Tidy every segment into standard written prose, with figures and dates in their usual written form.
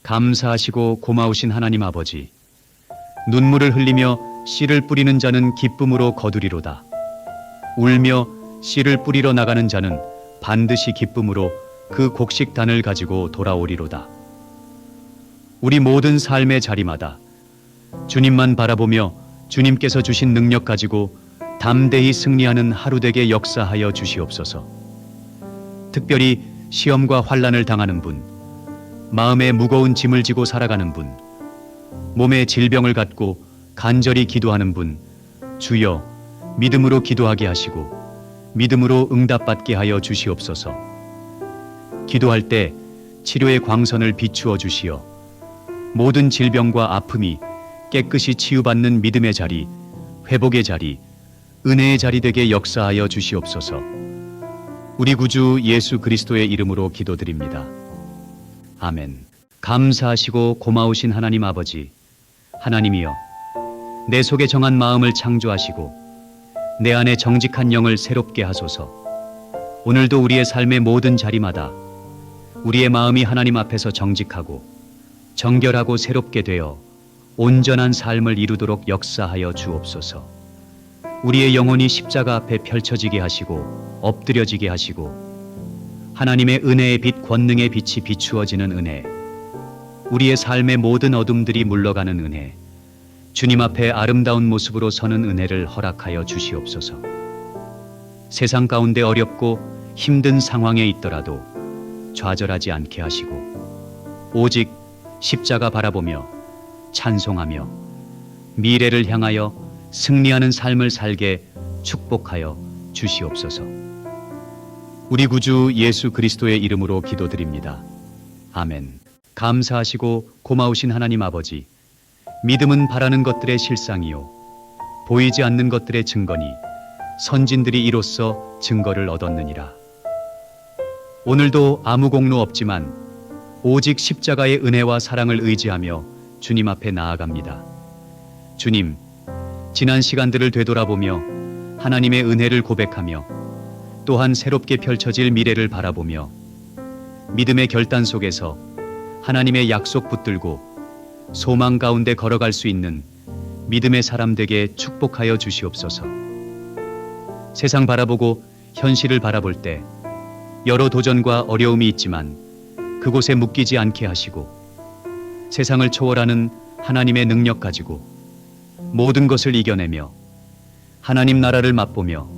감사하시고 고마우신 하나님 아버지, 눈물을 흘리며 씨를 뿌리는 자는 기쁨으로 거두리로다. 울며 씨를 뿌리러 나가는 자는 반드시 기쁨으로 그 곡식단을 가지고 돌아오리로다. 우리 모든 삶의 자리마다 주님만 바라보며 주님께서 주신 능력 가지고 담대히 승리하는 하루 되게 역사하여 주시옵소서. 특별히 시험과 환난을 당하는 분, 마음에 무거운 짐을 지고 살아가는 분, 몸에 질병을 갖고 간절히 기도하는 분, 주여 믿음으로 기도하게 하시고 믿음으로 응답받게 하여 주시옵소서. 기도할 때 치료의 광선을 비추어 주시어 모든 질병과 아픔이 깨끗이 치유받는 믿음의 자리, 회복의 자리, 은혜의 자리 되게 역사하여 주시옵소서. 우리 구주 예수 그리스도의 이름으로 기도드립니다. 아멘. 감사하시고 고마우신 하나님 아버지, 하나님이여, 내 속에 정한 마음을 창조하시고 내 안에 정직한 영을 새롭게 하소서. 오늘도 우리의 삶의 모든 자리마다 우리의 마음이 하나님 앞에서 정직하고 정결하고 새롭게 되어 온전한 삶을 이루도록 역사하여 주옵소서. 우리의 영혼이 십자가 앞에 펼쳐지게 하시고 엎드려지게 하시고 하나님의 은혜의 빛, 권능의 빛이 비추어지는 은혜, 우리의 삶의 모든 어둠들이 물러가는 은혜, 주님 앞에 아름다운 모습으로 서는 은혜를 허락하여 주시옵소서. 세상 가운데 어렵고 힘든 상황에 있더라도 좌절하지 않게 하시고 오직 십자가 바라보며 찬송하며 미래를 향하여 승리하는 삶을 살게 축복하여 주시옵소서. 우리 구주 예수 그리스도의 이름으로 기도드립니다. 아멘. 감사하시고 고마우신 하나님 아버지, 믿음은 바라는 것들의 실상이요 보이지 않는 것들의 증거니 선진들이 이로써 증거를 얻었느니라. 오늘도 아무 공로 없지만 오직 십자가의 은혜와 사랑을 의지하며 주님 앞에 나아갑니다. 주님, 지난 시간들을 되돌아보며 하나님의 은혜를 고백하며 또한 새롭게 펼쳐질 미래를 바라보며 믿음의 결단 속에서 하나님의 약속 붙들고 소망 가운데 걸어갈 수 있는 믿음의 사람 되게 축복하여 주시옵소서. 세상 바라보고 현실을 바라볼 때 여러 도전과 어려움이 있지만 그곳에 묶이지 않게 하시고 세상을 초월하는 하나님의 능력 가지고 모든 것을 이겨내며 하나님 나라를 맛보며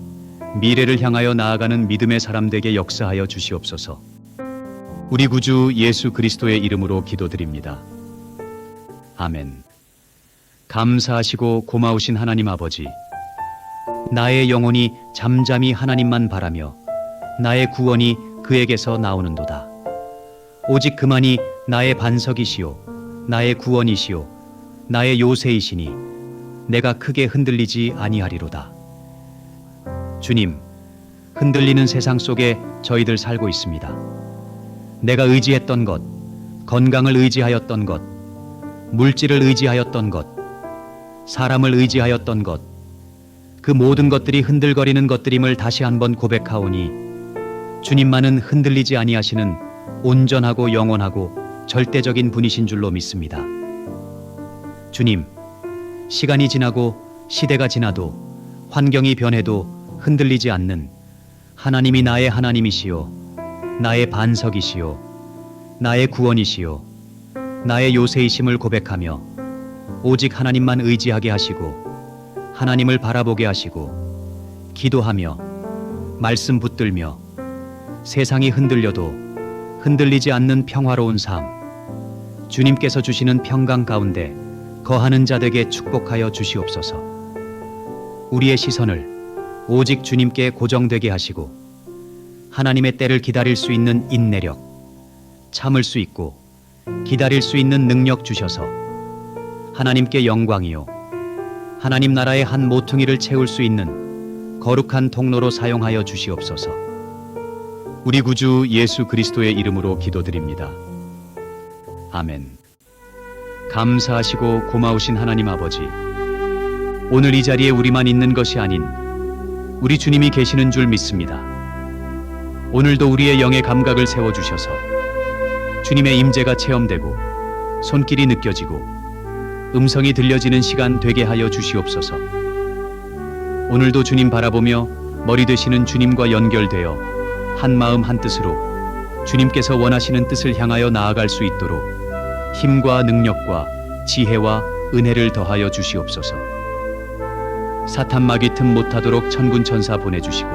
미래를 향하여 나아가는 믿음의 사람 되게 역사하여 주시옵소서. 우리 구주 예수 그리스도의 이름으로 기도드립니다. 아멘. 감사하시고 고마우신 하나님 아버지, 나의 영혼이 잠잠히 하나님만 바라며 나의 구원이 그에게서 나오는도다. 오직 그만이 나의 반석이시요 나의 구원이시요 나의 요새이시니 내가 크게 흔들리지 아니하리로다. 주님, 흔들리는 세상 속에 저희들 살고 있습니다. 내가 의지했던 것, 건강을 의지하였던 것, 물질을 의지하였던 것, 사람을 의지하였던 것, 그 모든 것들이 흔들거리는 것들임을 다시 한번 고백하오니 주님만은 흔들리지 아니하시는 온전하고 영원하고 절대적인 분이신 줄로 믿습니다. 주님, 시간이 지나고 시대가 지나도 환경이 변해도 흔들리지 않는 하나님이 나의 하나님이시요 나의 반석이시요 나의 구원이시요 나의 요새이심을 고백하며 오직 하나님만 의지하게 하시고 하나님을 바라보게 하시고 기도하며 말씀 붙들며 세상이 흔들려도 흔들리지 않는 평화로운 삶, 주님께서 주시는 평강 가운데 거하는 자들에게 축복하여 주시옵소서. 우리의 시선을 오직 주님께 고정되게 하시고 하나님의 때를 기다릴 수 있는 인내력, 참을 수 있고 기다릴 수 있는 능력 주셔서 하나님께 영광이요 하나님 나라의 한 모퉁이를 채울 수 있는 거룩한 통로로 사용하여 주시옵소서. 우리 구주 예수 그리스도의 이름으로 기도드립니다. 아멘. 감사하시고 고마우신 하나님 아버지, 오늘 이 자리에 우리만 있는 것이 아닌 우리 주님이 계시는 줄 믿습니다. 오늘도 우리의 영의 감각을 세워주셔서 주님의 임재가 체험되고 손길이 느껴지고 음성이 들려지는 시간 되게 하여 주시옵소서. 오늘도 주님 바라보며 머리 되시는 주님과 연결되어 한 마음 한 뜻으로 주님께서 원하시는 뜻을 향하여 나아갈 수 있도록 힘과 능력과 지혜와 은혜를 더하여 주시옵소서. 사탄 마귀 틈 못하도록 천군 천사 보내주시고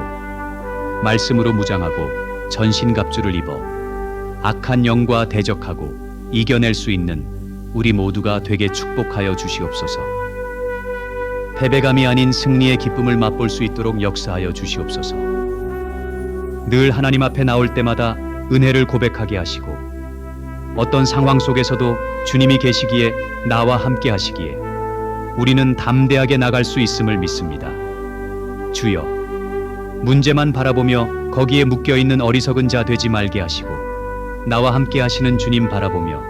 말씀으로 무장하고 전신갑주를 입어 악한 영과 대적하고 이겨낼 수 있는 우리 모두가 되게 축복하여 주시옵소서. 패배감이 아닌 승리의 기쁨을 맛볼 수 있도록 역사하여 주시옵소서. 늘 하나님 앞에 나올 때마다 은혜를 고백하게 하시고 어떤 상황 속에서도 주님이 계시기에 나와 함께 하시기에 우리는 담대하게 나갈 수 있음을 믿습니다. 주여, 문제만 바라보며 거기에 묶여있는 어리석은 자 되지 말게 하시고 나와 함께 하시는 주님 바라보며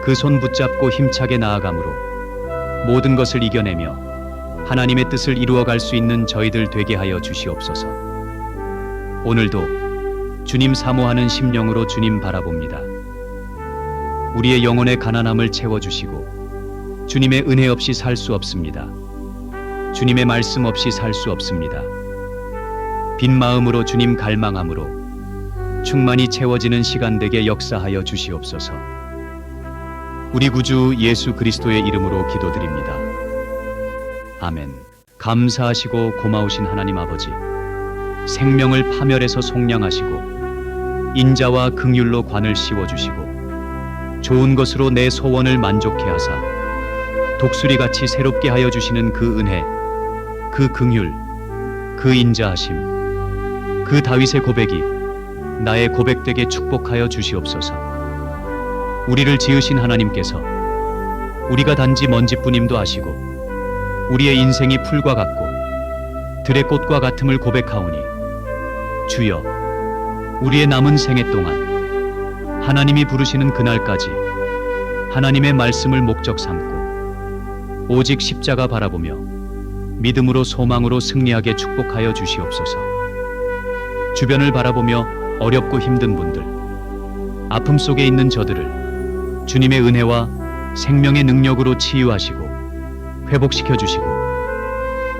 그 손 붙잡고 힘차게 나아감으로 모든 것을 이겨내며 하나님의 뜻을 이루어갈 수 있는 저희들 되게 하여 주시옵소서. 오늘도 주님 사모하는 심령으로 주님 바라봅니다. 우리의 영혼의 가난함을 채워주시고 주님의 은혜 없이 살 수 없습니다. 주님의 말씀 없이 살 수 없습니다. 빈 마음으로 주님 갈망함으로 충만히 채워지는 시간 되게 역사하여 주시옵소서. 우리 구주 예수 그리스도의 이름으로 기도드립니다. 아멘. 감사하시고 고마우신 하나님 아버지, 생명을 파멸해서 속량하시고 인자와 긍휼로 관을 씌워주시고 좋은 것으로 내 소원을 만족해 하사 독수리같이 새롭게 하여 주시는 그 은혜, 그 긍휼, 그 인자하심, 그 다윗의 고백이 나의 고백되게 축복하여 주시옵소서. 우리를 지으신 하나님께서 우리가 단지 먼지뿐임도 아시고 우리의 인생이 풀과 같고 들의 꽃과 같음을 고백하오니 주여, 우리의 남은 생애 동안 하나님이 부르시는 그날까지 하나님의 말씀을 목적 삼고 오직 십자가 바라보며 믿음으로 소망으로 승리하게 축복하여 주시옵소서. 주변을 바라보며 어렵고 힘든 분들, 아픔 속에 있는 저들을 주님의 은혜와 생명의 능력으로 치유하시고 회복시켜 주시고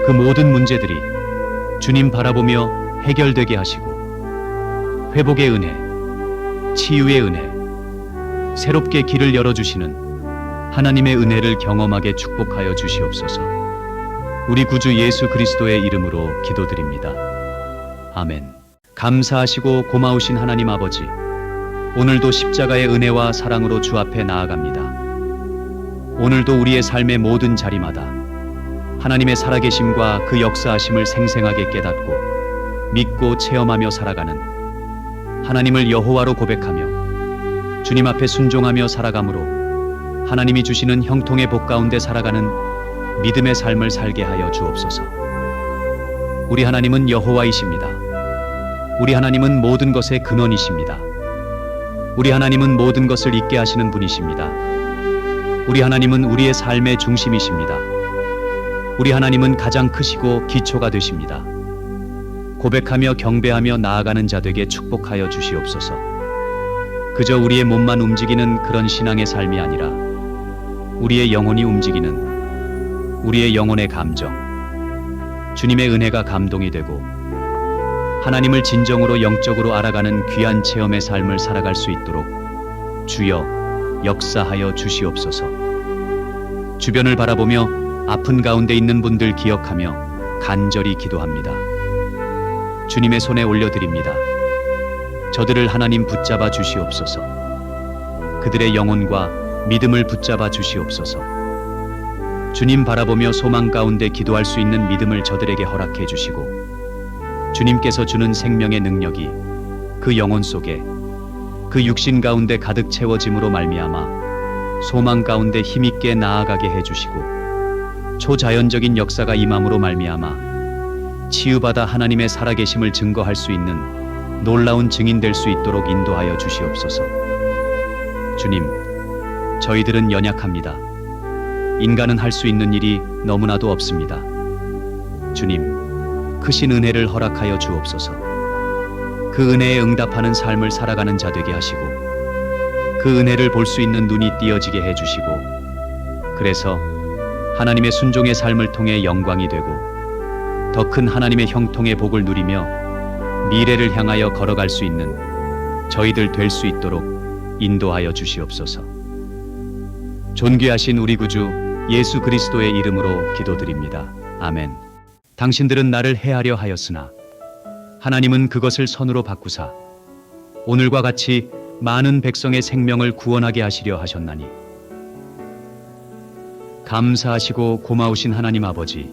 그 모든 문제들이 주님 바라보며 해결되게 하시고 회복의 은혜, 치유의 은혜, 새롭게 길을 열어주시는 하나님의 은혜를 경험하게 축복하여 주시옵소서. 우리 구주 예수 그리스도의 이름으로 기도드립니다. 아멘. 감사하시고 고마우신 하나님 아버지, 오늘도 십자가의 은혜와 사랑으로 주 앞에 나아갑니다. 오늘도 우리의 삶의 모든 자리마다 하나님의 살아계심과 그 역사하심을 생생하게 깨닫고 믿고 체험하며 살아가는 하나님을 여호와로 고백하며 주님 앞에 순종하며 살아감으로 하나님이 주시는 형통의 복 가운데 살아가는 믿음의 삶을 살게 하여 주옵소서. 우리 하나님은 여호와이십니다. 우리 하나님은 모든 것의 근원이십니다. 우리 하나님은 모든 것을 있게 하시는 분이십니다. 우리 하나님은 우리의 삶의 중심이십니다. 우리 하나님은 가장 크시고 기초가 되십니다. 고백하며 경배하며 나아가는 자 되게 축복하여 주시옵소서. 그저 우리의 몸만 움직이는 그런 신앙의 삶이 아니라 우리의 영혼이 움직이는 우리의 영혼의 감정, 주님의 은혜가 감동이 되고 하나님을 진정으로 영적으로 알아가는 귀한 체험의 삶을 살아갈 수 있도록 주여 역사하여 주시옵소서. 주변을 바라보며 아픈 가운데 있는 분들 기억하며 간절히 기도합니다. 주님의 손에 올려드립니다. 저들을 하나님 붙잡아 주시옵소서. 그들의 영혼과 믿음을 붙잡아 주시옵소서. 주님 바라보며 소망 가운데 기도할 수 있는 믿음을 저들에게 허락해 주시고 주님께서 주는 생명의 능력이 그 영혼 속에 그 육신 가운데 가득 채워짐으로 말미암아 소망 가운데 힘있게 나아가게 해주시고 초자연적인 역사가 임함으로 말미암아 치유받아 하나님의 살아계심을 증거할 수 있는 놀라운 증인 될 수 있도록 인도하여 주시옵소서. 주님, 저희들은 연약합니다. 인간은 할 수 있는 일이 너무나도 없습니다. 주님, 크신 은혜를 허락하여 주옵소서. 그 은혜에 응답하는 삶을 살아가는 자 되게 하시고 그 그 은혜를 볼 수 있는 눈이 띄어지게 해주시고, 그래서 하나님의 순종의 삶을 통해 영광이 되고 더 큰 하나님의 형통의 복을 누리며 미래를 향하여 걸어갈 수 있는 저희들 될 수 있도록 인도하여 주시옵소서. 존귀하신 우리 구주 예수 그리스도의 이름으로 기도드립니다. 아멘. 당신들은 나를 해하려 하였으나 하나님은 그것을 선으로 바꾸사 오늘과 같이 많은 백성의 생명을 구원하게 하시려 하셨나니. 감사하시고 고마우신 하나님 아버지,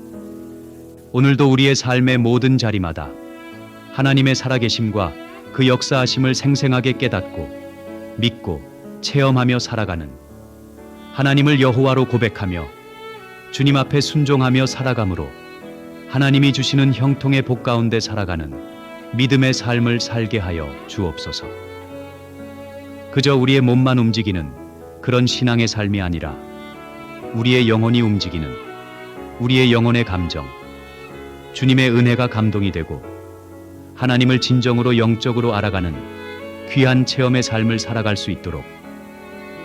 오늘도 우리의 삶의 모든 자리마다 하나님의 살아계심과 그 역사하심을 생생하게 깨닫고 믿고 체험하며 살아가는, 하나님을 여호와로 고백하며 주님 앞에 순종하며 살아감으로 하나님이 주시는 형통의 복 가운데 살아가는 믿음의 삶을 살게 하여 주옵소서. 그저 우리의 몸만 움직이는 그런 신앙의 삶이 아니라 우리의 영혼이 움직이는, 우리의 영혼의 감정, 주님의 은혜가 감동이 되고 하나님을 진정으로 영적으로 알아가는 귀한 체험의 삶을 살아갈 수 있도록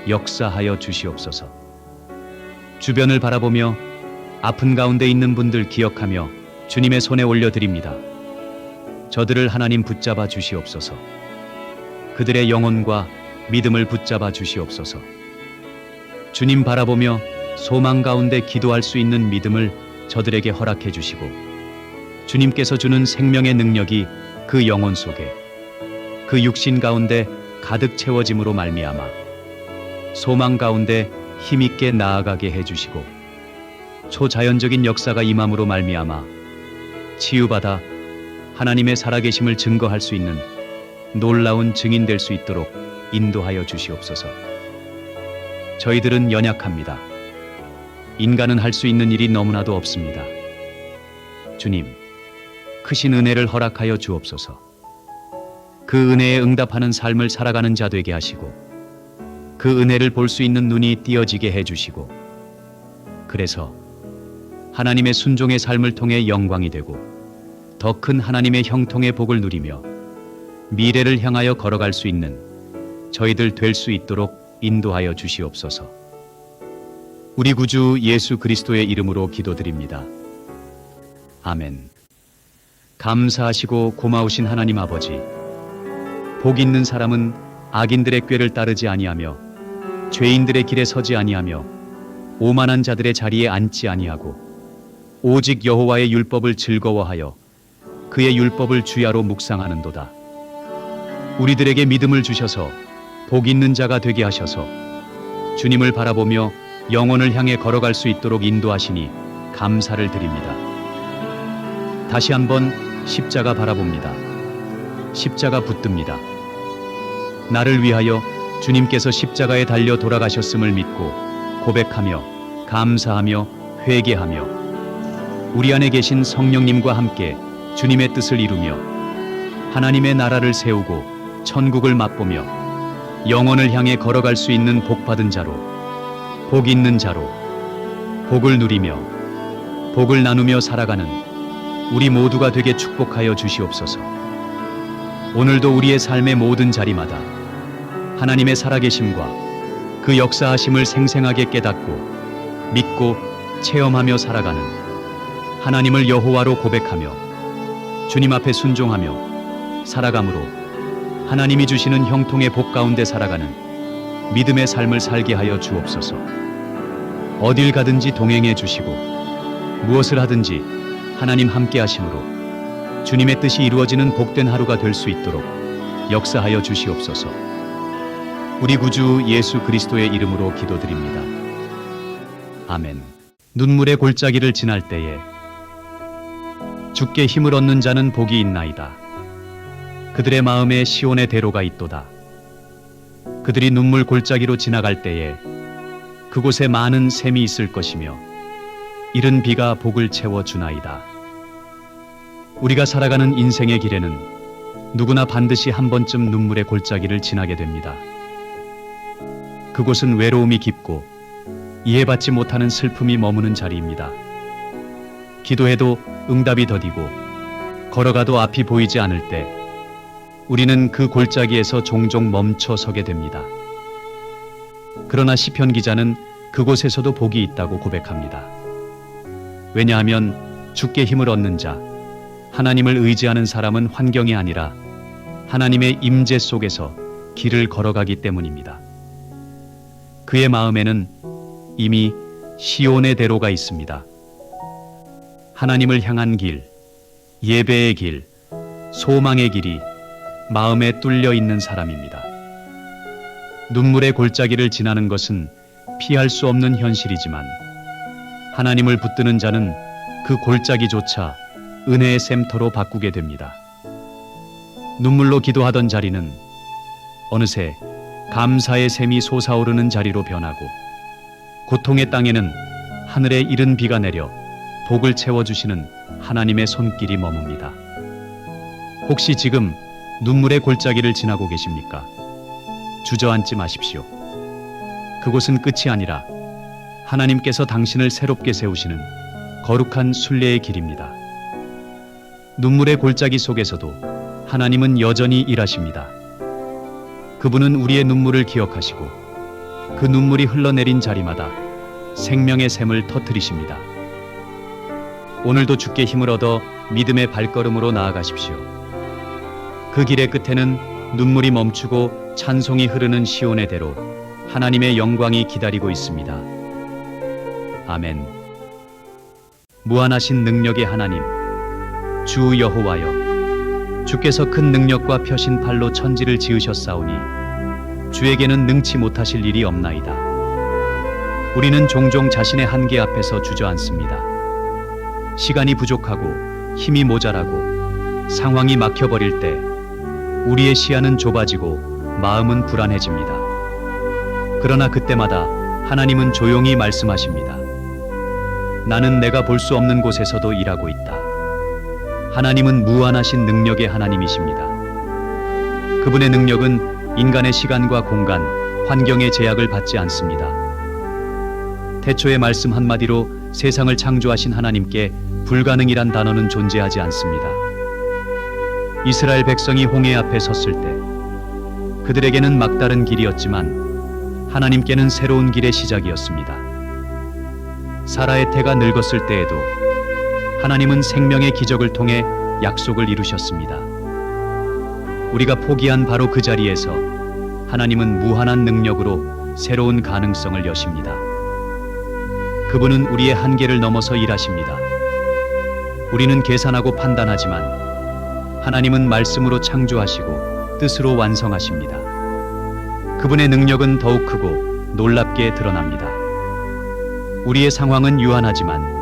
역사하여 주시옵소서. 주변을 바라보며 아픈 가운데 있는 분들 기억하며 주님의 손에 올려드립니다. 저들을 하나님 붙잡아 주시옵소서. 그들의 영혼과 믿음을 붙잡아 주시옵소서. 주님 바라보며 소망 가운데 기도할 수 있는 믿음을 저들에게 허락해 주시고, 주님께서 주는 생명의 능력이 그 영혼 속에, 그 육신 가운데 가득 채워짐으로 말미암아 소망 가운데 힘있게 나아가게 해주시고, 초자연적인 역사가 임함으로 말미암아 치유받아 하나님의 살아계심을 증거할 수 있는 놀라운 증인 될 수 있도록 인도하여 주시옵소서. 저희들은 연약합니다. 인간은 할 수 있는 일이 너무나도 없습니다. 주님, 크신 은혜를 허락하여 주옵소서. 그 은혜에 응답하는 삶을 살아가는 자 되게 하시고, 그 은혜를 볼 수 있는 눈이 띄어지게 해주시고, 그래서 하나님의 순종의 삶을 통해 영광이 되고 더 큰 하나님의 형통의 복을 누리며 미래를 향하여 걸어갈 수 있는 저희들 될 수 있도록 인도하여 주시옵소서. 우리 구주 예수 그리스도의 이름으로 기도드립니다. 아멘. 감사하시고 고마우신 하나님 아버지, 복 있는 사람은 악인들의 꾀를 따르지 아니하며 죄인들의 길에 서지 아니하며 오만한 자들의 자리에 앉지 아니하고 오직 여호와의 율법을 즐거워하여 그의 율법을 주야로 묵상하는도다. 우리들에게 믿음을 주셔서 복 있는 자가 되게 하셔서 주님을 바라보며 영혼을 향해 걸어갈 수 있도록 인도하시니 감사를 드립니다. 다시 한번 십자가 바라봅니다. 십자가 붙듭니다. 나를 위하여 주님께서 십자가에 달려 돌아가셨음을 믿고 고백하며 감사하며 회개하며 우리 안에 계신 성령님과 함께 주님의 뜻을 이루며 하나님의 나라를 세우고 천국을 맛보며 영혼을 향해 걸어갈 수 있는 복받은 자로, 복 있는 자로, 복을 누리며 복을 나누며 살아가는 우리 모두가 되게 축복하여 주시옵소서. 오늘도 우리의 삶의 모든 자리마다 하나님의 살아계심과 그 역사하심을 생생하게 깨닫고 믿고 체험하며 살아가는, 하나님을 여호와로 고백하며 주님 앞에 순종하며 살아감으로 하나님이 주시는 형통의 복 가운데 살아가는 믿음의 삶을 살게 하여 주옵소서. 어딜 가든지 동행해 주시고 무엇을 하든지 하나님 함께 하심으로 주님의 뜻이 이루어지는 복된 하루가 될 수 있도록 역사하여 주시옵소서. 우리 구주 예수 그리스도의 이름으로 기도드립니다. 아멘. 눈물의 골짜기를 지날 때에 주께 힘을 얻는 자는 복이 있나이다. 그들의 마음에 시온의 대로가 있도다. 그들이 눈물 골짜기로 지나갈 때에 그곳에 많은 샘이 있을 것이며 이른 비가 복을 채워주나이다. 우리가 살아가는 인생의 길에는 누구나 반드시 한 번쯤 눈물의 골짜기를 지나게 됩니다. 그곳은 외로움이 깊고 이해받지 못하는 슬픔이 머무는 자리입니다. 기도해도 응답이 더디고 걸어가도 앞이 보이지 않을 때 우리는 그 골짜기에서 종종 멈춰 서게 됩니다. 그러나 시편 기자는 그곳에서도 복이 있다고 고백합니다. 왜냐하면 주께 힘을 얻는 자, 하나님을 의지하는 사람은 환경이 아니라 하나님의 임재 속에서 길을 걸어가기 때문입니다. 그의 마음에는 이미 시온의 대로가 있습니다. 하나님을 향한 길, 예배의 길, 소망의 길이 마음에 뚫려 있는 사람입니다. 눈물의 골짜기를 지나는 것은 피할 수 없는 현실이지만 하나님을 붙드는 자는 그 골짜기조차 은혜의 샘터로 바꾸게 됩니다. 눈물로 기도하던 자리는 어느새 감사의 샘이 솟아오르는 자리로 변하고 고통의 땅에는 하늘에 이른 비가 내려 복을 채워주시는 하나님의 손길이 머뭅니다. 혹시 지금 눈물의 골짜기를 지나고 계십니까? 주저앉지 마십시오. 그곳은 끝이 아니라 하나님께서 당신을 새롭게 세우시는 거룩한 순례의 길입니다. 눈물의 골짜기 속에서도 하나님은 여전히 일하십니다. 그분은 우리의 눈물을 기억하시고 그 눈물이 흘러내린 자리마다 생명의 샘을 터뜨리십니다. 오늘도 주께 힘을 얻어 믿음의 발걸음으로 나아가십시오. 그 길의 끝에는 눈물이 멈추고 찬송이 흐르는 시온의 대로 하나님의 영광이 기다리고 있습니다. 아멘. 무한하신 능력의 하나님, 주 여호와여, 주께서 큰 능력과 펴신 팔로 천지를 지으셨사오니 주에게는 능치 못하실 일이 없나이다. 우리는 종종 자신의 한계 앞에서 주저앉습니다. 시간이 부족하고 힘이 모자라고 상황이 막혀버릴 때 우리의 시야는 좁아지고 마음은 불안해집니다. 그러나 그때마다 하나님은 조용히 말씀하십니다. 나는 내가 볼 수 없는 곳에서도 일하고 있다. 하나님은 무한하신 능력의 하나님이십니다. 그분의 능력은 인간의 시간과 공간, 환경의 제약을 받지 않습니다. 태초의 말씀 한마디로 세상을 창조하신 하나님께 불가능이란 단어는 존재하지 않습니다. 이스라엘 백성이 홍해 앞에 섰을 때 그들에게는 막다른 길이었지만 하나님께는 새로운 길의 시작이었습니다. 사라의 태가 늙었을 때에도 하나님은 생명의 기적을 통해 약속을 이루셨습니다. 우리가 포기한 바로 그 자리에서 하나님은 무한한 능력으로 새로운 가능성을 여십니다. 그분은 우리의 한계를 넘어서 일하십니다. 우리는 계산하고 판단하지만 하나님은 말씀으로 창조하시고 뜻으로 완성하십니다. 그분의 능력은 더욱 크고 놀랍게 드러납니다. 우리의 상황은 유한하지만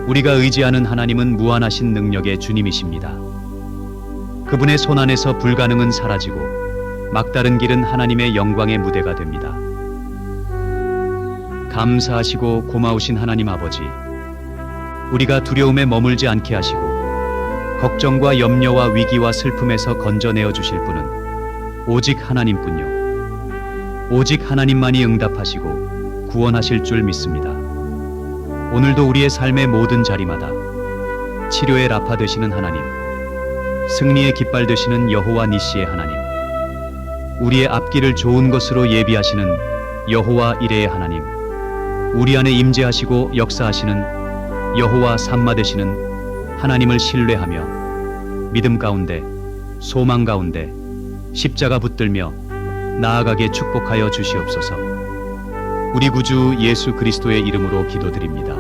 우리가 의지하는 하나님은 무한하신 능력의 주님이십니다. 그분의 손 안에서 불가능은 사라지고 막다른 길은 하나님의 영광의 무대가 됩니다. 감사하시고 고마우신 하나님 아버지, 우리가 두려움에 머물지 않게 하시고 걱정과 염려와 위기와 슬픔에서 건져내어 주실 분은 오직 하나님뿐요. 오직 하나님만이 응답하시고 구원하실 줄 믿습니다. 오늘도 우리의 삶의 모든 자리마다 치료의 라파 되시는 하나님, 승리의 깃발 되시는 여호와 니시의 하나님, 우리의 앞길을 좋은 것으로 예비하시는 여호와 이레의 하나님, 우리 안에 임재하시고 역사하시는 여호와 삼마 되시는 하나님을 신뢰하며 믿음 가운데, 소망 가운데 십자가 붙들며 나아가게 축복하여 주시옵소서. 우리 구주 예수 그리스도의 이름으로 기도드립니다.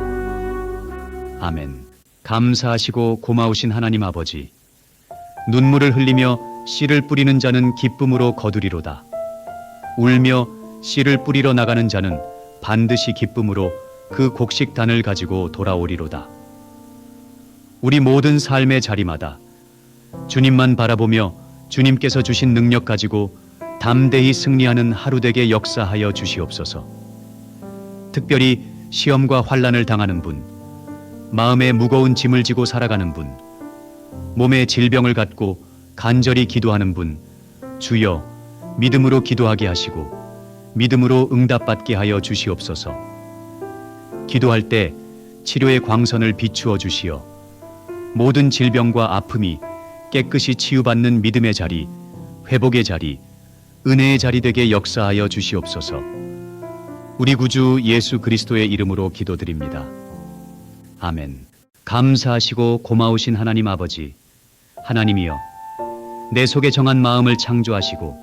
아멘. 감사하시고 고마우신 하나님 아버지, 눈물을 흘리며 씨를 뿌리는 자는 기쁨으로 거두리로다. 울며 씨를 뿌리러 나가는 자는 반드시 기쁨으로 그 곡식단을 가지고 돌아오리로다. 우리 모든 삶의 자리마다 주님만 바라보며 주님께서 주신 능력 가지고 담대히 승리하는 하루 되게 역사하여 주시옵소서. 특별히 시험과 환난을 당하는 분, 마음에 무거운 짐을 지고 살아가는 분, 몸에 질병을 갖고 간절히 기도하는 분, 주여 믿음으로 기도하게 하시고 믿음으로 응답받게 하여 주시옵소서. 기도할 때 치료의 광선을 비추어 주시어 모든 질병과 아픔이 깨끗이 치유받는 믿음의 자리, 회복의 자리, 은혜의 자리 되게 역사하여 주시옵소서. 우리 구주 예수 그리스도의 이름으로 기도드립니다. 아멘. 감사하시고 고마우신 하나님 아버지, 하나님이여, 내 속에 정한 마음을 창조하시고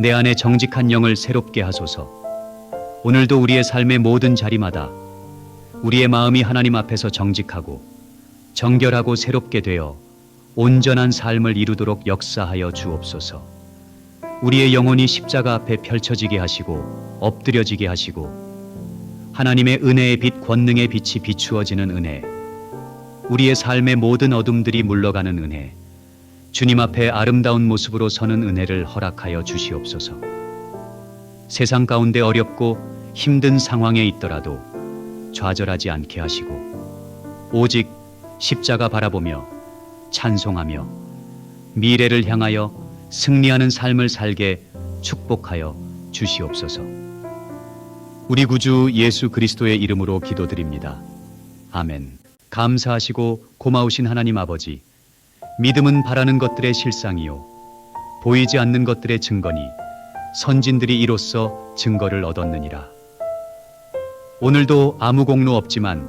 내 안에 정직한 영을 새롭게 하소서. 오늘도 우리의 삶의 모든 자리마다 우리의 마음이 하나님 앞에서 정직하고 정결하고 새롭게 되어 온전한 삶을 이루도록 역사하여 주옵소서. 우리의 영혼이 십자가 앞에 펼쳐지게 하시고 엎드려지게 하시고 하나님의 은혜의 빛, 권능의 빛이 비추어지는 은혜, 우리의 삶의 모든 어둠들이 물러가는 은혜, 주님 앞에 아름다운 모습으로 서는 은혜를 허락하여 주시옵소서. 세상 가운데 어렵고 힘든 상황에 있더라도 좌절하지 않게 하시고 오직 십자가 바라보며 찬송하며 미래를 향하여 승리하는 삶을 살게 축복하여 주시옵소서. 우리 구주 예수 그리스도의 이름으로 기도드립니다. 아멘. 감사하시고 고마우신 하나님 아버지, 믿음은 바라는 것들의 실상이요 보이지 않는 것들의 증거니 선진들이 이로써 증거를 얻었느니라. 오늘도 아무 공로 없지만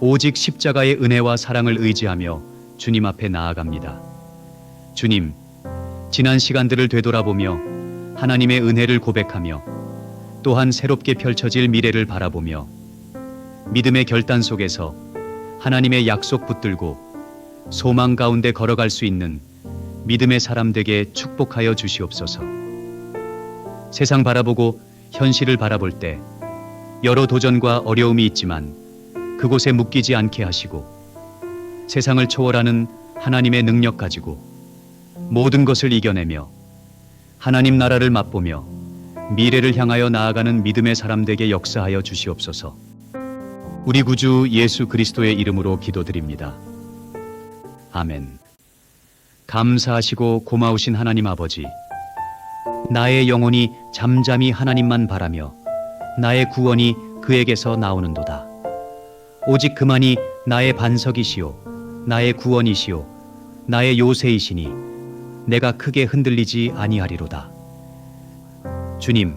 오직 십자가의 은혜와 사랑을 의지하며 주님 앞에 나아갑니다. 주님, 지난 시간들을 되돌아보며 하나님의 은혜를 고백하며 또한 새롭게 펼쳐질 미래를 바라보며 믿음의 결단 속에서 하나님의 약속 붙들고 소망 가운데 걸어갈 수 있는 믿음의 사람 되게 축복하여 주시옵소서. 세상 바라보고 현실을 바라볼 때 여러 도전과 어려움이 있지만 그곳에 묶이지 않게 하시고 세상을 초월하는 하나님의 능력 가지고 모든 것을 이겨내며 하나님 나라를 맛보며 미래를 향하여 나아가는 믿음의 사람 되게 역사하여 주시옵소서. 우리 구주 예수 그리스도의 이름으로 기도드립니다. 아멘. 감사하시고 고마우신 하나님 아버지, 나의 영혼이 잠잠히 하나님만 바라며 나의 구원이 그에게서 나오는도다. 오직 그만이 나의 반석이시요 나의 구원이시요 나의 요새이시니 내가 크게 흔들리지 아니하리로다. 주님,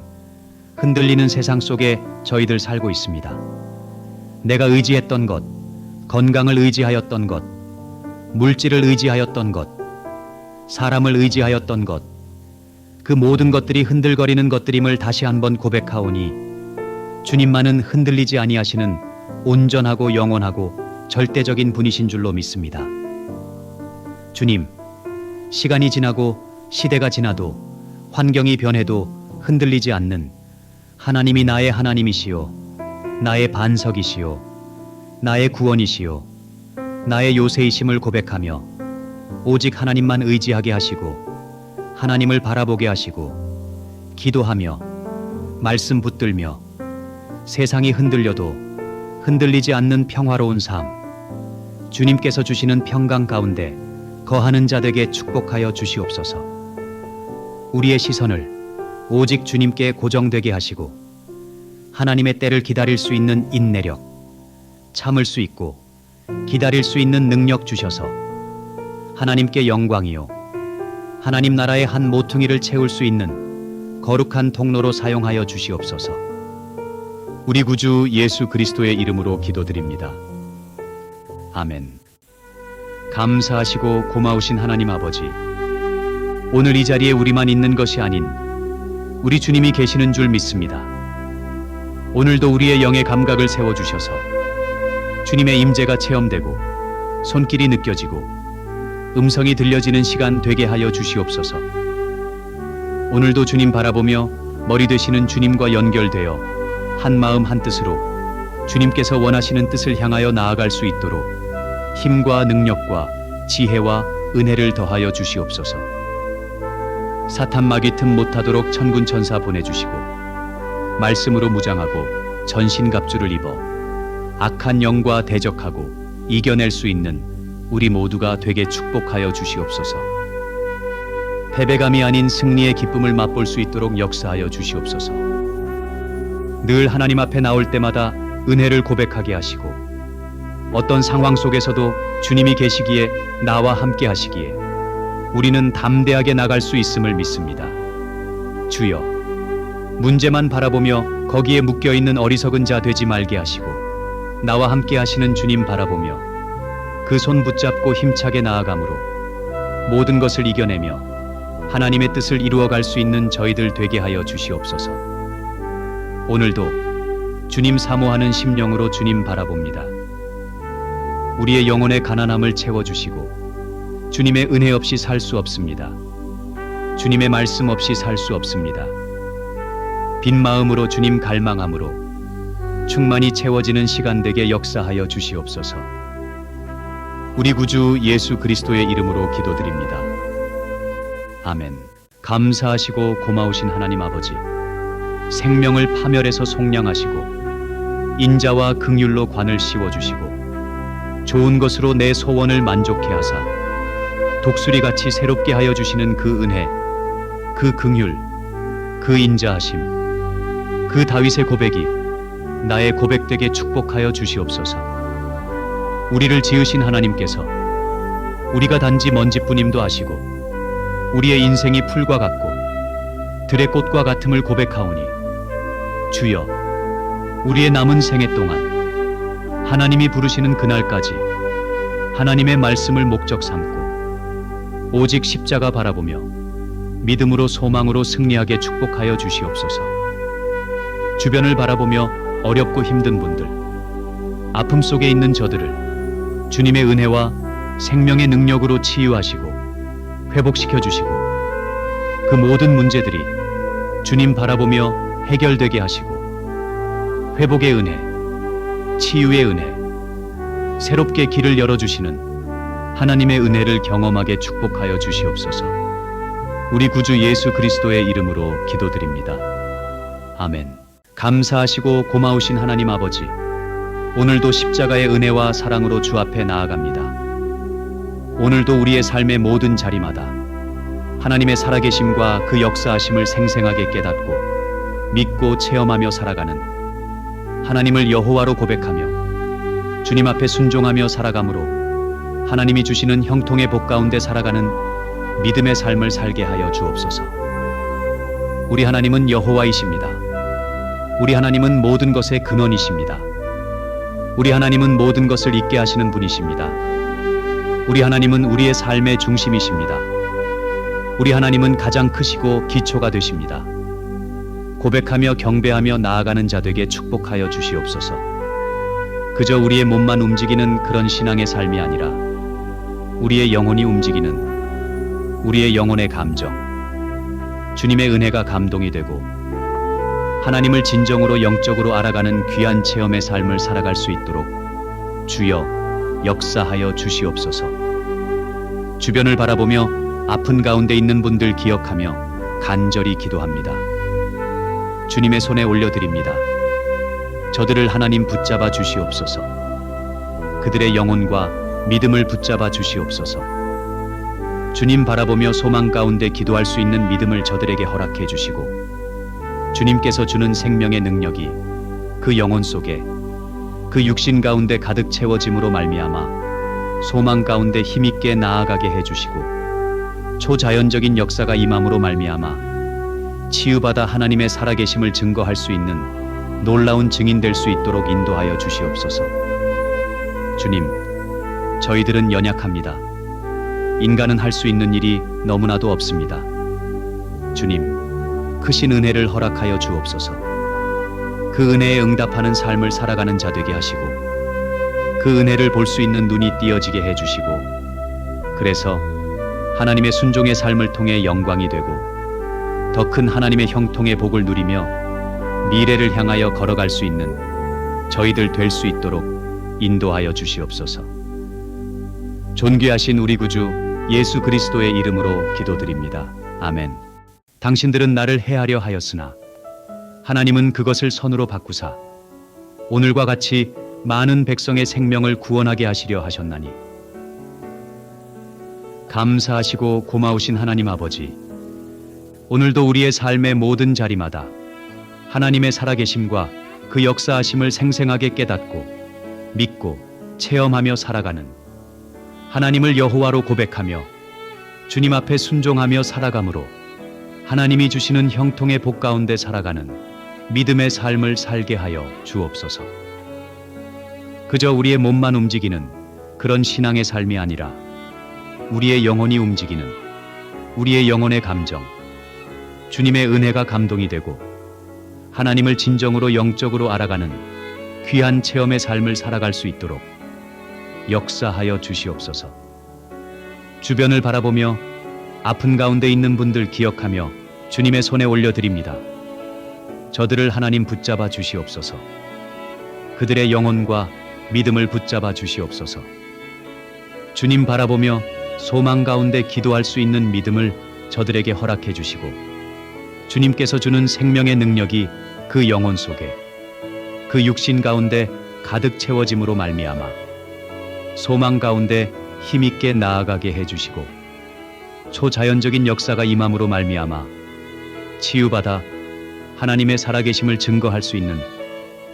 흔들리는 세상 속에 저희들 살고 있습니다. 내가 의지했던 것, 건강을 의지하였던 것, 물질을 의지하였던 것, 사람을 의지하였던 것, 그 모든 것들이 흔들거리는 것들임을 다시 한번 고백하오니 주님만은 흔들리지 아니하시는 온전하고 영원하고 절대적인 분이신 줄로 믿습니다. 주님, 시간이 지나고 시대가 지나도 환경이 변해도 흔들리지 않는 하나님이 나의 하나님이시요 나의 반석이시요 나의 구원이시요 나의 요새이심을 고백하며 오직 하나님만 의지하게 하시고 하나님을 바라보게 하시고 기도하며 말씀 붙들며 세상이 흔들려도 흔들리지 않는 평화로운 삶, 주님께서 주시는 평강 가운데 거하는 자들에게 축복하여 주시옵소서. 우리의 시선을 오직 주님께 고정되게 하시고 하나님의 때를 기다릴 수 있는 인내력, 참을 수 있고 기다릴 수 있는 능력 주셔서 하나님께 영광이요 하나님 나라의 한 모퉁이를 채울 수 있는 거룩한 통로로 사용하여 주시옵소서. 우리 구주 예수 그리스도의 이름으로 기도드립니다. 아멘. 감사하시고 고마우신 하나님 아버지, 오늘 이 자리에 우리만 있는 것이 아닌 우리 주님이 계시는 줄 믿습니다. 오늘도 우리의 영의 감각을 세워주셔서 주님의 임재가 체험되고 손길이 느껴지고 음성이 들려지는 시간 되게 하여 주시옵소서. 오늘도 주님 바라보며 머리 되시는 주님과 연결되어 한 마음 한 뜻으로 주님께서 원하시는 뜻을 향하여 나아갈 수 있도록 힘과 능력과 지혜와 은혜를 더하여 주시옵소서. 사탄 마귀 틈 못하도록 천군 천사 보내주시고 말씀으로 무장하고 전신갑주를 입어 악한 영과 대적하고 이겨낼 수 있는 우리 모두가 되게 축복하여 주시옵소서. 패배감이 아닌 승리의 기쁨을 맛볼 수 있도록 역사하여 주시옵소서. 늘 하나님 앞에 나올 때마다 은혜를 고백하게 하시고 어떤 상황 속에서도 주님이 계시기에 나와 함께 하시기에 우리는 담대하게 나갈 수 있음을 믿습니다. 주여, 문제만 바라보며 거기에 묶여 있는 어리석은 자 되지 말게 하시고 나와 함께 하시는 주님 바라보며 그 손 붙잡고 힘차게 나아감으로 모든 것을 이겨내며 하나님의 뜻을 이루어갈 수 있는 저희들 되게 하여 주시옵소서. 오늘도 주님 사모하는 심령으로 주님 바라봅니다. 우리의 영혼의 가난함을 채워주시고 주님의 은혜 없이 살 수 없습니다. 주님의 말씀 없이 살 수 없습니다. 빈 마음으로 주님 갈망함으로 충만히 채워지는 시간 되게 역사하여 주시옵소서. 우리 구주 예수 그리스도의 이름으로 기도드립니다. 아멘. 감사하시고 고마우신 하나님 아버지, 생명을 파멸해서 속량하시고 인자와 긍휼로 관을 씌워주시고 좋은 것으로 내 소원을 만족해 하사 독수리같이 새롭게 하여 주시는 그 은혜, 그 긍휼, 그 인자하심, 그 다윗의 고백이 나의 고백되게 축복하여 주시옵소서. 우리를 지으신 하나님께서 우리가 단지 먼지뿐임도 아시고 우리의 인생이 풀과 같고 들의 꽃과 같음을 고백하오니 주여, 우리의 남은 생애 동안 하나님이 부르시는 그날까지 하나님의 말씀을 목적 삼고 오직 십자가 바라보며 믿음으로 소망으로 승리하게 축복하여 주시옵소서. 주변을 바라보며 어렵고 힘든 분들, 아픔 속에 있는 저들을 주님의 은혜와 생명의 능력으로 치유하시고 회복시켜 주시고 그 모든 문제들이 주님 바라보며 해결되게 하시고 회복의 은혜, 치유의 은혜, 새롭게 길을 열어주시는 하나님의 은혜를 경험하게 축복하여 주시옵소서. 우리 구주 예수 그리스도의 이름으로 기도드립니다. 아멘. 감사하시고 고마우신 하나님 아버지, 오늘도 십자가의 은혜와 사랑으로 주 앞에 나아갑니다. 오늘도 우리의 삶의 모든 자리마다 하나님의 살아계심과 그 역사하심을 생생하게 깨닫고 믿고 체험하며 살아가는 하나님을 여호와로 고백하며 주님 앞에 순종하며 살아감으로 하나님이 주시는 형통의 복 가운데 살아가는 믿음의 삶을 살게 하여 주옵소서. 우리 하나님은 여호와이십니다. 우리 하나님은 모든 것의 근원이십니다. 우리 하나님은 모든 것을 있게 하시는 분이십니다. 우리 하나님은 우리의 삶의 중심이십니다. 우리 하나님은 가장 크시고 기초가 되십니다. 고백하며 경배하며 나아가는 자 되게 축복하여 주시옵소서. 그저 우리의 몸만 움직이는 그런 신앙의 삶이 아니라 우리의 영혼이 움직이는 우리의 영혼의 감정, 주님의 은혜가 감동이 되고 하나님을 진정으로 영적으로 알아가는 귀한 체험의 삶을 살아갈 수 있도록 주여 역사하여 주시옵소서. 주변을 바라보며 아픈 가운데 있는 분들 기억하며 간절히 기도합니다. 주님의 손에 올려드립니다. 저들을 하나님 붙잡아 주시옵소서. 그들의 영혼과 믿음을 붙잡아 주시옵소서. 주님 바라보며 소망 가운데 기도할 수 있는 믿음을 저들에게 허락해 주시고 주님께서 주는 생명의 능력이 그 영혼 속에 그 육신 가운데 가득 채워짐으로 말미암아 소망 가운데 힘있게 나아가게 해주시고 초자연적인 역사가 임함으로 말미암아 치유받아 하나님의 살아계심을 증거할 수 있는 놀라운 증인 될 수 있도록 인도하여 주시옵소서. 주님, 저희들은 연약합니다. 인간은 할 수 있는 일이 너무나도 없습니다. 주님, 크신 은혜를 허락하여 주옵소서. 그 은혜에 응답하는 삶을 살아가는 자 되게 하시고 그 은혜를 볼 수 있는 눈이 띄어지게 해주시고 그래서 하나님의 순종의 삶을 통해 영광이 되고 더 큰 하나님의 형통의 복을 누리며 미래를 향하여 걸어갈 수 있는 저희들 될 수 있도록 인도하여 주시옵소서. 존귀하신 우리 구주 예수 그리스도의 이름으로 기도드립니다. 아멘. 당신들은 나를 해하려 하였으나 하나님은 그것을 선으로 바꾸사 오늘과 같이 많은 백성의 생명을 구원하게 하시려 하셨나니. 감사하시고 고마우신 하나님 아버지, 오늘도 우리의 삶의 모든 자리마다 하나님의 살아계심과 그 역사하심을 생생하게 깨닫고 믿고 체험하며 살아가는 하나님을 여호와로 고백하며 주님 앞에 순종하며 살아감으로 하나님이 주시는 형통의 복 가운데 살아가는 믿음의 삶을 살게 하여 주옵소서. 그저 우리의 몸만 움직이는 그런 신앙의 삶이 아니라 우리의 영혼이 움직이는 우리의 영혼의 감정, 주님의 은혜가 감동이 되고 하나님을 진정으로 영적으로 알아가는 귀한 체험의 삶을 살아갈 수 있도록 역사하여 주시옵소서. 주변을 바라보며 아픈 가운데 있는 분들 기억하며 주님의 손에 올려드립니다. 저들을 하나님 붙잡아 주시옵소서. 그들의 영혼과 믿음을 붙잡아 주시옵소서. 주님 바라보며 소망 가운데 기도할 수 있는 믿음을 저들에게 허락해 주시고 주님께서 주는 생명의 능력이 그 영혼 속에 그 육신 가운데 가득 채워짐으로 말미암아 소망 가운데 힘있게 나아가게 해주시고 초자연적인 역사가 임함으로 말미암아 치유받아 하나님의 살아계심을 증거할 수 있는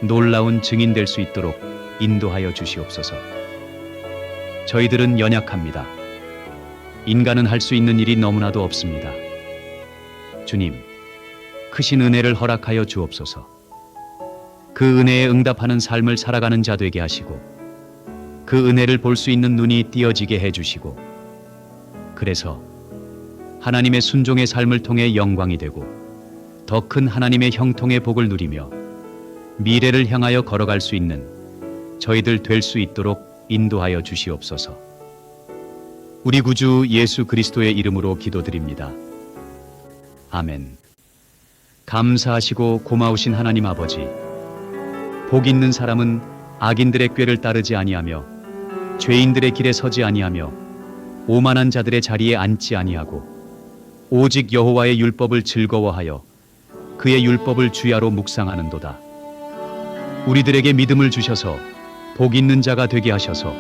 놀라운 증인 될 수 있도록 인도하여 주시옵소서. 저희들은 연약합니다. 인간은 할 수 있는 일이 너무나도 없습니다. 주님, 크신 은혜를 허락하여 주옵소서. 그 은혜에 응답하는 삶을 살아가는 자 되게 하시고 그 은혜를 볼 수 있는 눈이 띄어지게 해주시고 그래서 하나님의 순종의 삶을 통해 영광이 되고 더 큰 하나님의 형통의 복을 누리며 미래를 향하여 걸어갈 수 있는 저희들 될 수 있도록 인도하여 주시옵소서. 우리 구주 예수 그리스도의 이름으로 기도드립니다. 아멘. 감사하시고 고마우신 하나님 아버지, 복 있는 사람은 악인들의 꾀를 따르지 아니하며 죄인들의 길에 서지 아니하며 오만한 자들의 자리에 앉지 아니하고 오직 여호와의 율법을 즐거워하여 그의 율법을 주야로 묵상하는도다. 우리들에게 믿음을 주셔서 복 있는 자가 되게 하셔서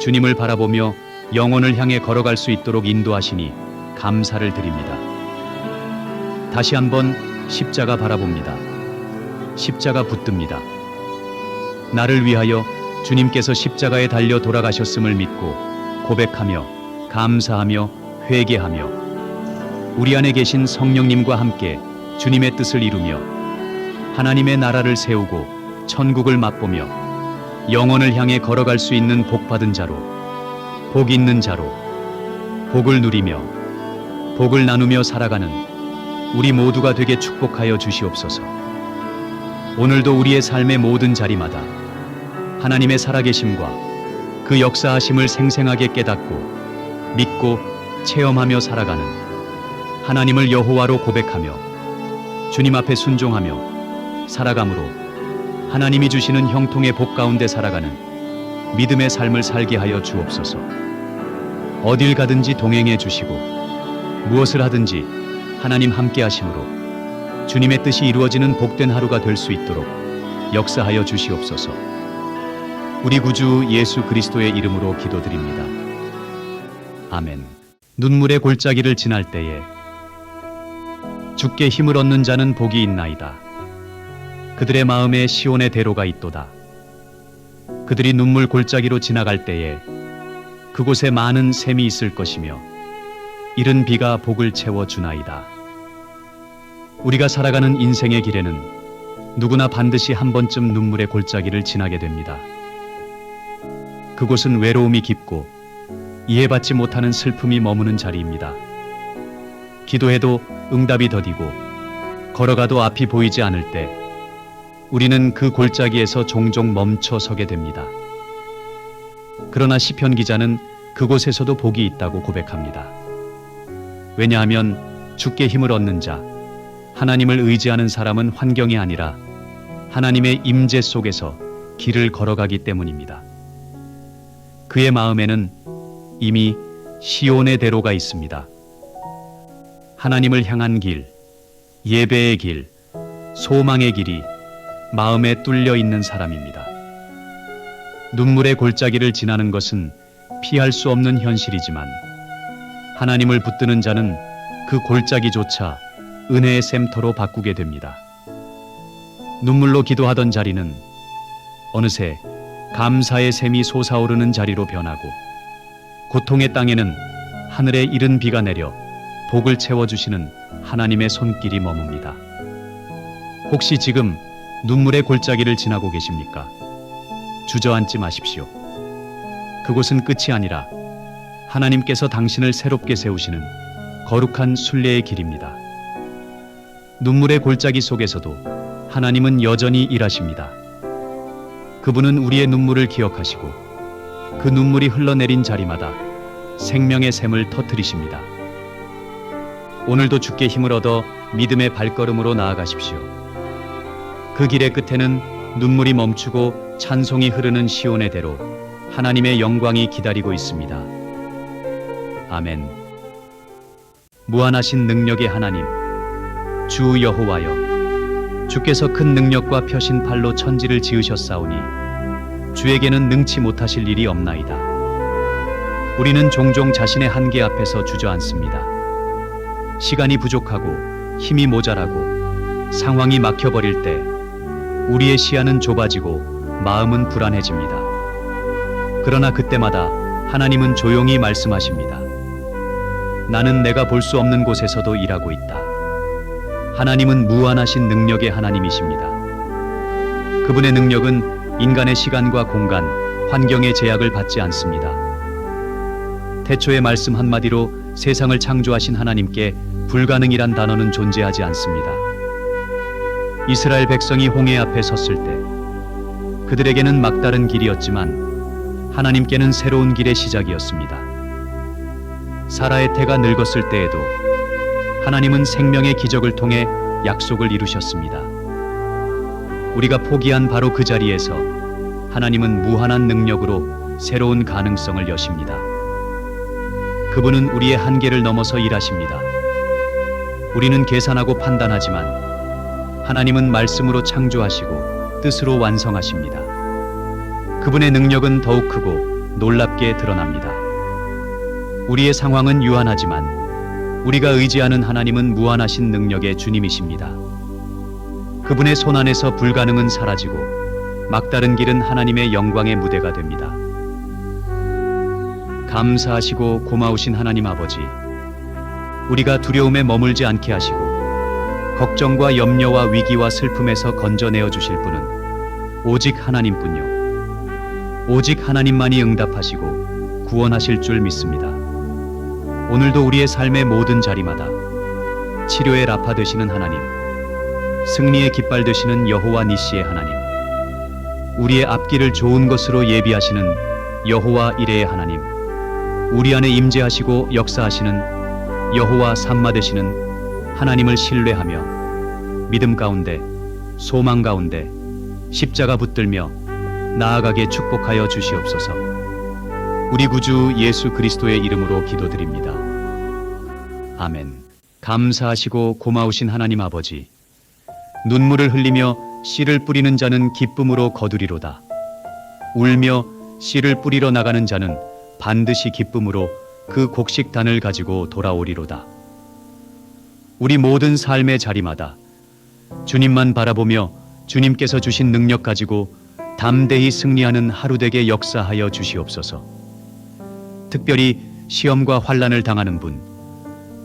주님을 바라보며 영혼을 향해 걸어갈 수 있도록 인도하시니 감사를 드립니다. 다시 한번 십자가 바라봅니다. 십자가 붙듭니다. 나를 위하여 주님께서 십자가에 달려 돌아가셨음을 믿고 고백하며 감사하며 회개하며 우리 안에 계신 성령님과 함께 주님의 뜻을 이루며 하나님의 나라를 세우고 천국을 맛보며 영혼을 향해 걸어갈 수 있는 복받은 자로, 복 있는 자로, 복을 누리며 복을 나누며 살아가는 우리 모두가 되게 축복하여 주시옵소서. 오늘도 우리의 삶의 모든 자리마다 하나님의 살아계심과 그 역사하심을 생생하게 깨닫고 믿고 체험하며 살아가는 하나님을 여호와로 고백하며 주님 앞에 순종하며 살아감으로 하나님이 주시는 형통의 복 가운데 살아가는 믿음의 삶을 살게 하여 주옵소서. 어딜 가든지 동행해 주시고 무엇을 하든지 하나님 함께 하심으로 주님의 뜻이 이루어지는 복된 하루가 될 수 있도록 역사하여 주시옵소서. 우리 구주 예수 그리스도의 이름으로 기도드립니다. 아멘. 눈물의 골짜기를 지날 때에 주께 힘을 얻는 자는 복이 있나이다. 그들의 마음에 시온의 대로가 있도다. 그들이 눈물 골짜기로 지나갈 때에 그곳에 많은 샘이 있을 것이며 이른 비가 복을 채워주나이다. 우리가 살아가는 인생의 길에는 누구나 반드시 한 번쯤 눈물의 골짜기를 지나게 됩니다. 그곳은 외로움이 깊고 이해받지 못하는 슬픔이 머무는 자리입니다. 기도해도 응답이 더디고 걸어가도 앞이 보이지 않을 때 우리는 그 골짜기에서 종종 멈춰 서게 됩니다. 그러나 시편 기자는 그곳에서도 복이 있다고 고백합니다. 왜냐하면 주께 힘을 얻는 자, 하나님을 의지하는 사람은 환경이 아니라 하나님의 임재 속에서 길을 걸어가기 때문입니다. 그의 마음에는 이미 시온의 대로가 있습니다. 하나님을 향한 길, 예배의 길, 소망의 길이 마음에 뚫려 있는 사람입니다. 눈물의 골짜기를 지나는 것은 피할 수 없는 현실이지만 하나님을 붙드는 자는 그 골짜기조차 은혜의 샘터로 바꾸게 됩니다. 눈물로 기도하던 자리는 어느새 감사의 샘이 솟아오르는 자리로 변하고 고통의 땅에는 하늘에 이른 비가 내려 복을 채워주시는 하나님의 손길이 머뭅니다. 혹시 지금 눈물의 골짜기를 지나고 계십니까? 주저앉지 마십시오. 그곳은 끝이 아니라 하나님께서 당신을 새롭게 세우시는 거룩한 순례의 길입니다. 눈물의 골짜기 속에서도 하나님은 여전히 일하십니다. 그분은 우리의 눈물을 기억하시고 그 눈물이 흘러내린 자리마다 생명의 샘을 터뜨리십니다. 오늘도 주께 힘을 얻어 믿음의 발걸음으로 나아가십시오. 그 길의 끝에는 눈물이 멈추고 찬송이 흐르는 시온의 대로 하나님의 영광이 기다리고 있습니다. 아멘. 무한하신 능력의 하나님, 주 여호와여, 주께서 큰 능력과 펴신 팔로 천지를 지으셨사오니 주에게는 능치 못하실 일이 없나이다. 우리는 종종 자신의 한계 앞에서 주저앉습니다. 시간이 부족하고 힘이 모자라고 상황이 막혀버릴 때 우리의 시야는 좁아지고 마음은 불안해집니다. 그러나 그때마다 하나님은 조용히 말씀하십니다. 나는 내가 볼 수 없는 곳에서도 일하고 있다. 하나님은 무한하신 능력의 하나님이십니다. 그분의 능력은 인간의 시간과 공간, 환경의 제약을 받지 않습니다. 태초의 말씀 한마디로 세상을 창조하신 하나님께 불가능이란 단어는 존재하지 않습니다. 이스라엘 백성이 홍해 앞에 섰을 때 그들에게는 막다른 길이었지만 하나님께는 새로운 길의 시작이었습니다. 사라의 태가 늙었을 때에도 하나님은 생명의 기적을 통해 약속을 이루셨습니다. 우리가 포기한 바로 그 자리에서 하나님은 무한한 능력으로 새로운 가능성을 여십니다. 그분은 우리의 한계를 넘어서 일하십니다. 우리는 계산하고 판단하지만 하나님은 말씀으로 창조하시고 뜻으로 완성하십니다. 그분의 능력은 더욱 크고 놀랍게 드러납니다. 우리의 상황은 유한하지만 우리가 의지하는 하나님은 무한하신 능력의 주님이십니다. 그분의 손 안에서 불가능은 사라지고 막다른 길은 하나님의 영광의 무대가 됩니다. 감사하시고 고마우신 하나님 아버지, 우리가 두려움에 머물지 않게 하시고 걱정과 염려와 위기와 슬픔에서 건져내어 주실 분은 오직 하나님뿐요. 오직 하나님만이 응답하시고 구원하실 줄 믿습니다. 오늘도 우리의 삶의 모든 자리마다 치료의 라파 되시는 하나님, 승리의 깃발 되시는 여호와 니시의 하나님, 우리의 앞길을 좋은 것으로 예비하시는 여호와 이레의 하나님, 우리 안에 임재하시고 역사하시는 여호와 삼마 되시는 하나님을 신뢰하며 믿음 가운데, 소망 가운데 십자가 붙들며 나아가게 축복하여 주시옵소서. 우리 구주 예수 그리스도의 이름으로 기도드립니다. 아멘. 감사하시고 고마우신 하나님 아버지, 눈물을 흘리며 씨를 뿌리는 자는 기쁨으로 거두리로다. 울며 씨를 뿌리러 나가는 자는 반드시 기쁨으로 그 곡식단을 가지고 돌아오리로다. 우리 모든 삶의 자리마다 주님만 바라보며 주님께서 주신 능력 가지고 담대히 승리하는 하루 되게 역사하여 주시옵소서. 특별히 시험과 환난을 당하는 분,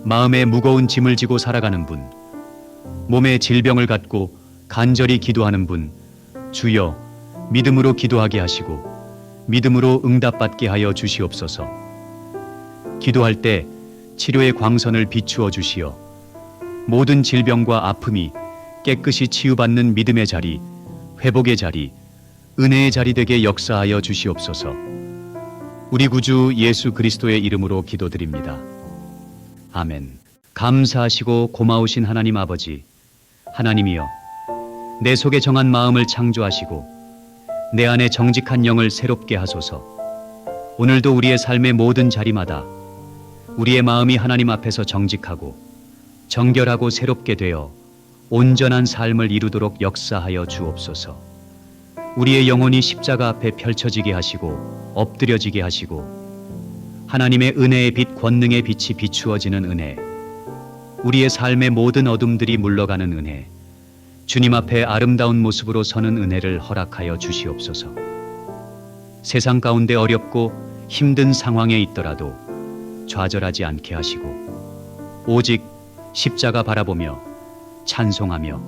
마음에 무거운 짐을 지고 살아가는 분, 몸에 질병을 갖고 간절히 기도하는 분, 주여 믿음으로 기도하게 하시고 믿음으로 응답받게 하여 주시옵소서. 기도할 때 치료의 광선을 비추어 주시어 모든 질병과 아픔이 깨끗이 치유받는 믿음의 자리, 회복의 자리, 은혜의 자리 되게 역사하여 주시옵소서. 우리 구주 예수 그리스도의 이름으로 기도드립니다. 아멘. 감사하시고 고마우신 하나님 아버지, 하나님이여, 내 속에 정한 마음을 창조하시고 내 안에 정직한 영을 새롭게 하소서. 오늘도 우리의 삶의 모든 자리마다 우리의 마음이 하나님 앞에서 정직하고 정결하고 새롭게 되어 온전한 삶을 이루도록 역사하여 주옵소서. 우리의 영혼이 십자가 앞에 펼쳐지게 하시고 엎드려지게 하시고 하나님의 은혜의 빛, 권능의 빛이 비추어지는 은혜, 우리의 삶의 모든 어둠들이 물러가는 은혜, 주님 앞에 아름다운 모습으로 서는 은혜를 허락하여 주시옵소서. 세상 가운데 어렵고 힘든 상황에 있더라도 좌절하지 않게 하시고 오직 십자가 바라보며 찬송하며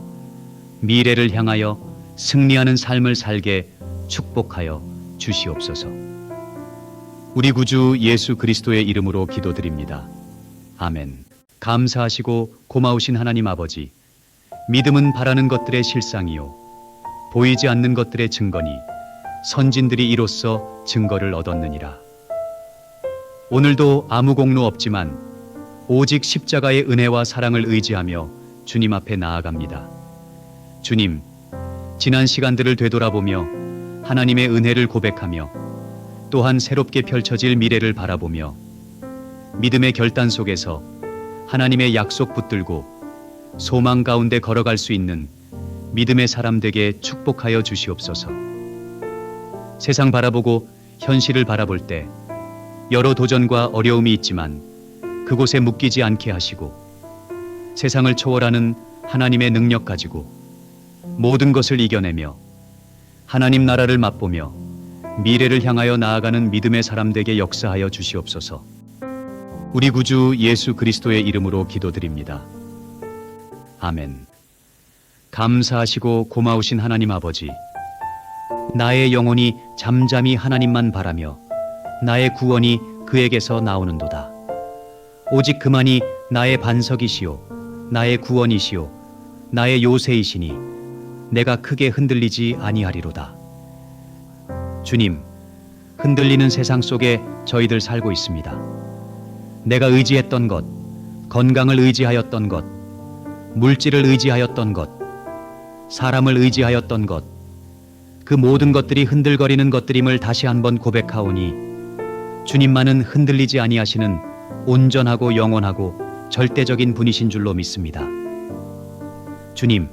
미래를 향하여 승리하는 삶을 살게 축복하여 주시옵소서. 우리 구주 예수 그리스도의 이름으로 기도드립니다. 아멘. 감사하시고 고마우신 하나님 아버지, 믿음은 바라는 것들의 실상이요 보이지 않는 것들의 증거니 선진들이 이로써 증거를 얻었느니라. 오늘도 아무 공로 없지만 오직 십자가의 은혜와 사랑을 의지하며 주님 앞에 나아갑니다. 주님, 지난 시간들을 되돌아보며 하나님의 은혜를 고백하며 또한 새롭게 펼쳐질 미래를 바라보며 믿음의 결단 속에서 하나님의 약속 붙들고 소망 가운데 걸어갈 수 있는 믿음의 사람 되게 축복하여 주시옵소서. 세상 바라보고 현실을 바라볼 때 여러 도전과 어려움이 있지만 그곳에 묶이지 않게 하시고 세상을 초월하는 하나님의 능력 가지고 모든 것을 이겨내며 하나님 나라를 맛보며 미래를 향하여 나아가는 믿음의 사람 되게 역사하여 주시옵소서. 우리 구주 예수 그리스도의 이름으로 기도드립니다. 아멘. 감사하시고 고마우신 하나님 아버지, 나의 영혼이 잠잠히 하나님만 바라며 나의 구원이 그에게서 나오는도다. 오직 그만이 나의 반석이시요 나의 구원이시요 나의 요새이시니 내가 크게 흔들리지 아니하리로다. 주님, 흔들리는 세상 속에 저희들 살고 있습니다. 내가 의지했던 것, 건강을 의지하였던 것, 물질을 의지하였던 것, 사람을 의지하였던 것, 그 모든 것들이 흔들거리는 것들임을 다시 한번 고백하오니 주님만은 흔들리지 아니하시는 온전하고 영원하고 절대적인 분이신 줄로 믿습니다. 주님,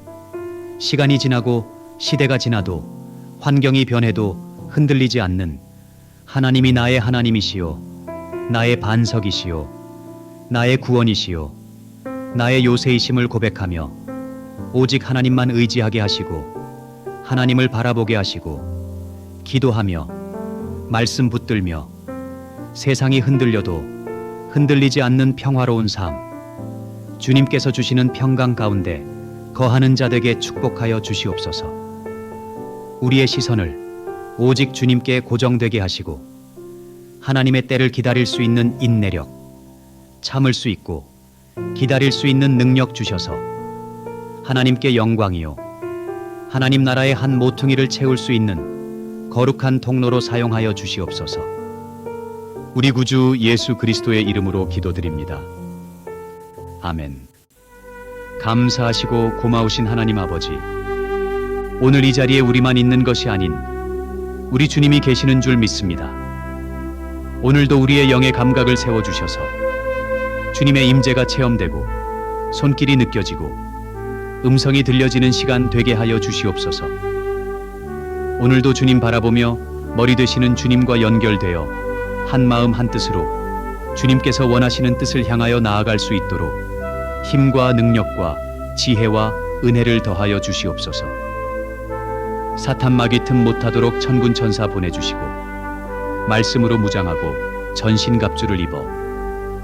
시간이 지나고 시대가 지나도 환경이 변해도 흔들리지 않는 하나님이 나의 하나님이시요 나의 반석이시요 나의 구원이시요 나의 요새이심을 고백하며 오직 하나님만 의지하게 하시고 하나님을 바라보게 하시고 기도하며 말씀 붙들며 세상이 흔들려도 흔들리지 않는 평화로운 삶, 주님께서 주시는 평강 가운데 거하는 자들에게 축복하여 주시옵소서. 우리의 시선을 오직 주님께 고정되게 하시고 하나님의 때를 기다릴 수 있는 인내력, 참을 수 있고 기다릴 수 있는 능력 주셔서 하나님께 영광이요 하나님 나라의 한 모퉁이를 채울 수 있는 거룩한 통로로 사용하여 주시옵소서. 우리 구주 예수 그리스도의 이름으로 기도드립니다. 아멘. 감사하시고 고마우신 하나님 아버지, 오늘 이 자리에 우리만 있는 것이 아닌 우리 주님이 계시는 줄 믿습니다. 오늘도 우리의 영의 감각을 세워주셔서 주님의 임재가 체험되고 손길이 느껴지고 음성이 들려지는 시간 되게 하여 주시옵소서. 오늘도 주님 바라보며 머리 되시는 주님과 연결되어 한 마음 한 뜻으로 주님께서 원하시는 뜻을 향하여 나아갈 수 있도록 힘과 능력과 지혜와 은혜를 더하여 주시옵소서. 사탄 마귀 틈 못하도록 천군 천사 보내주시고 말씀으로 무장하고 전신갑주를 입어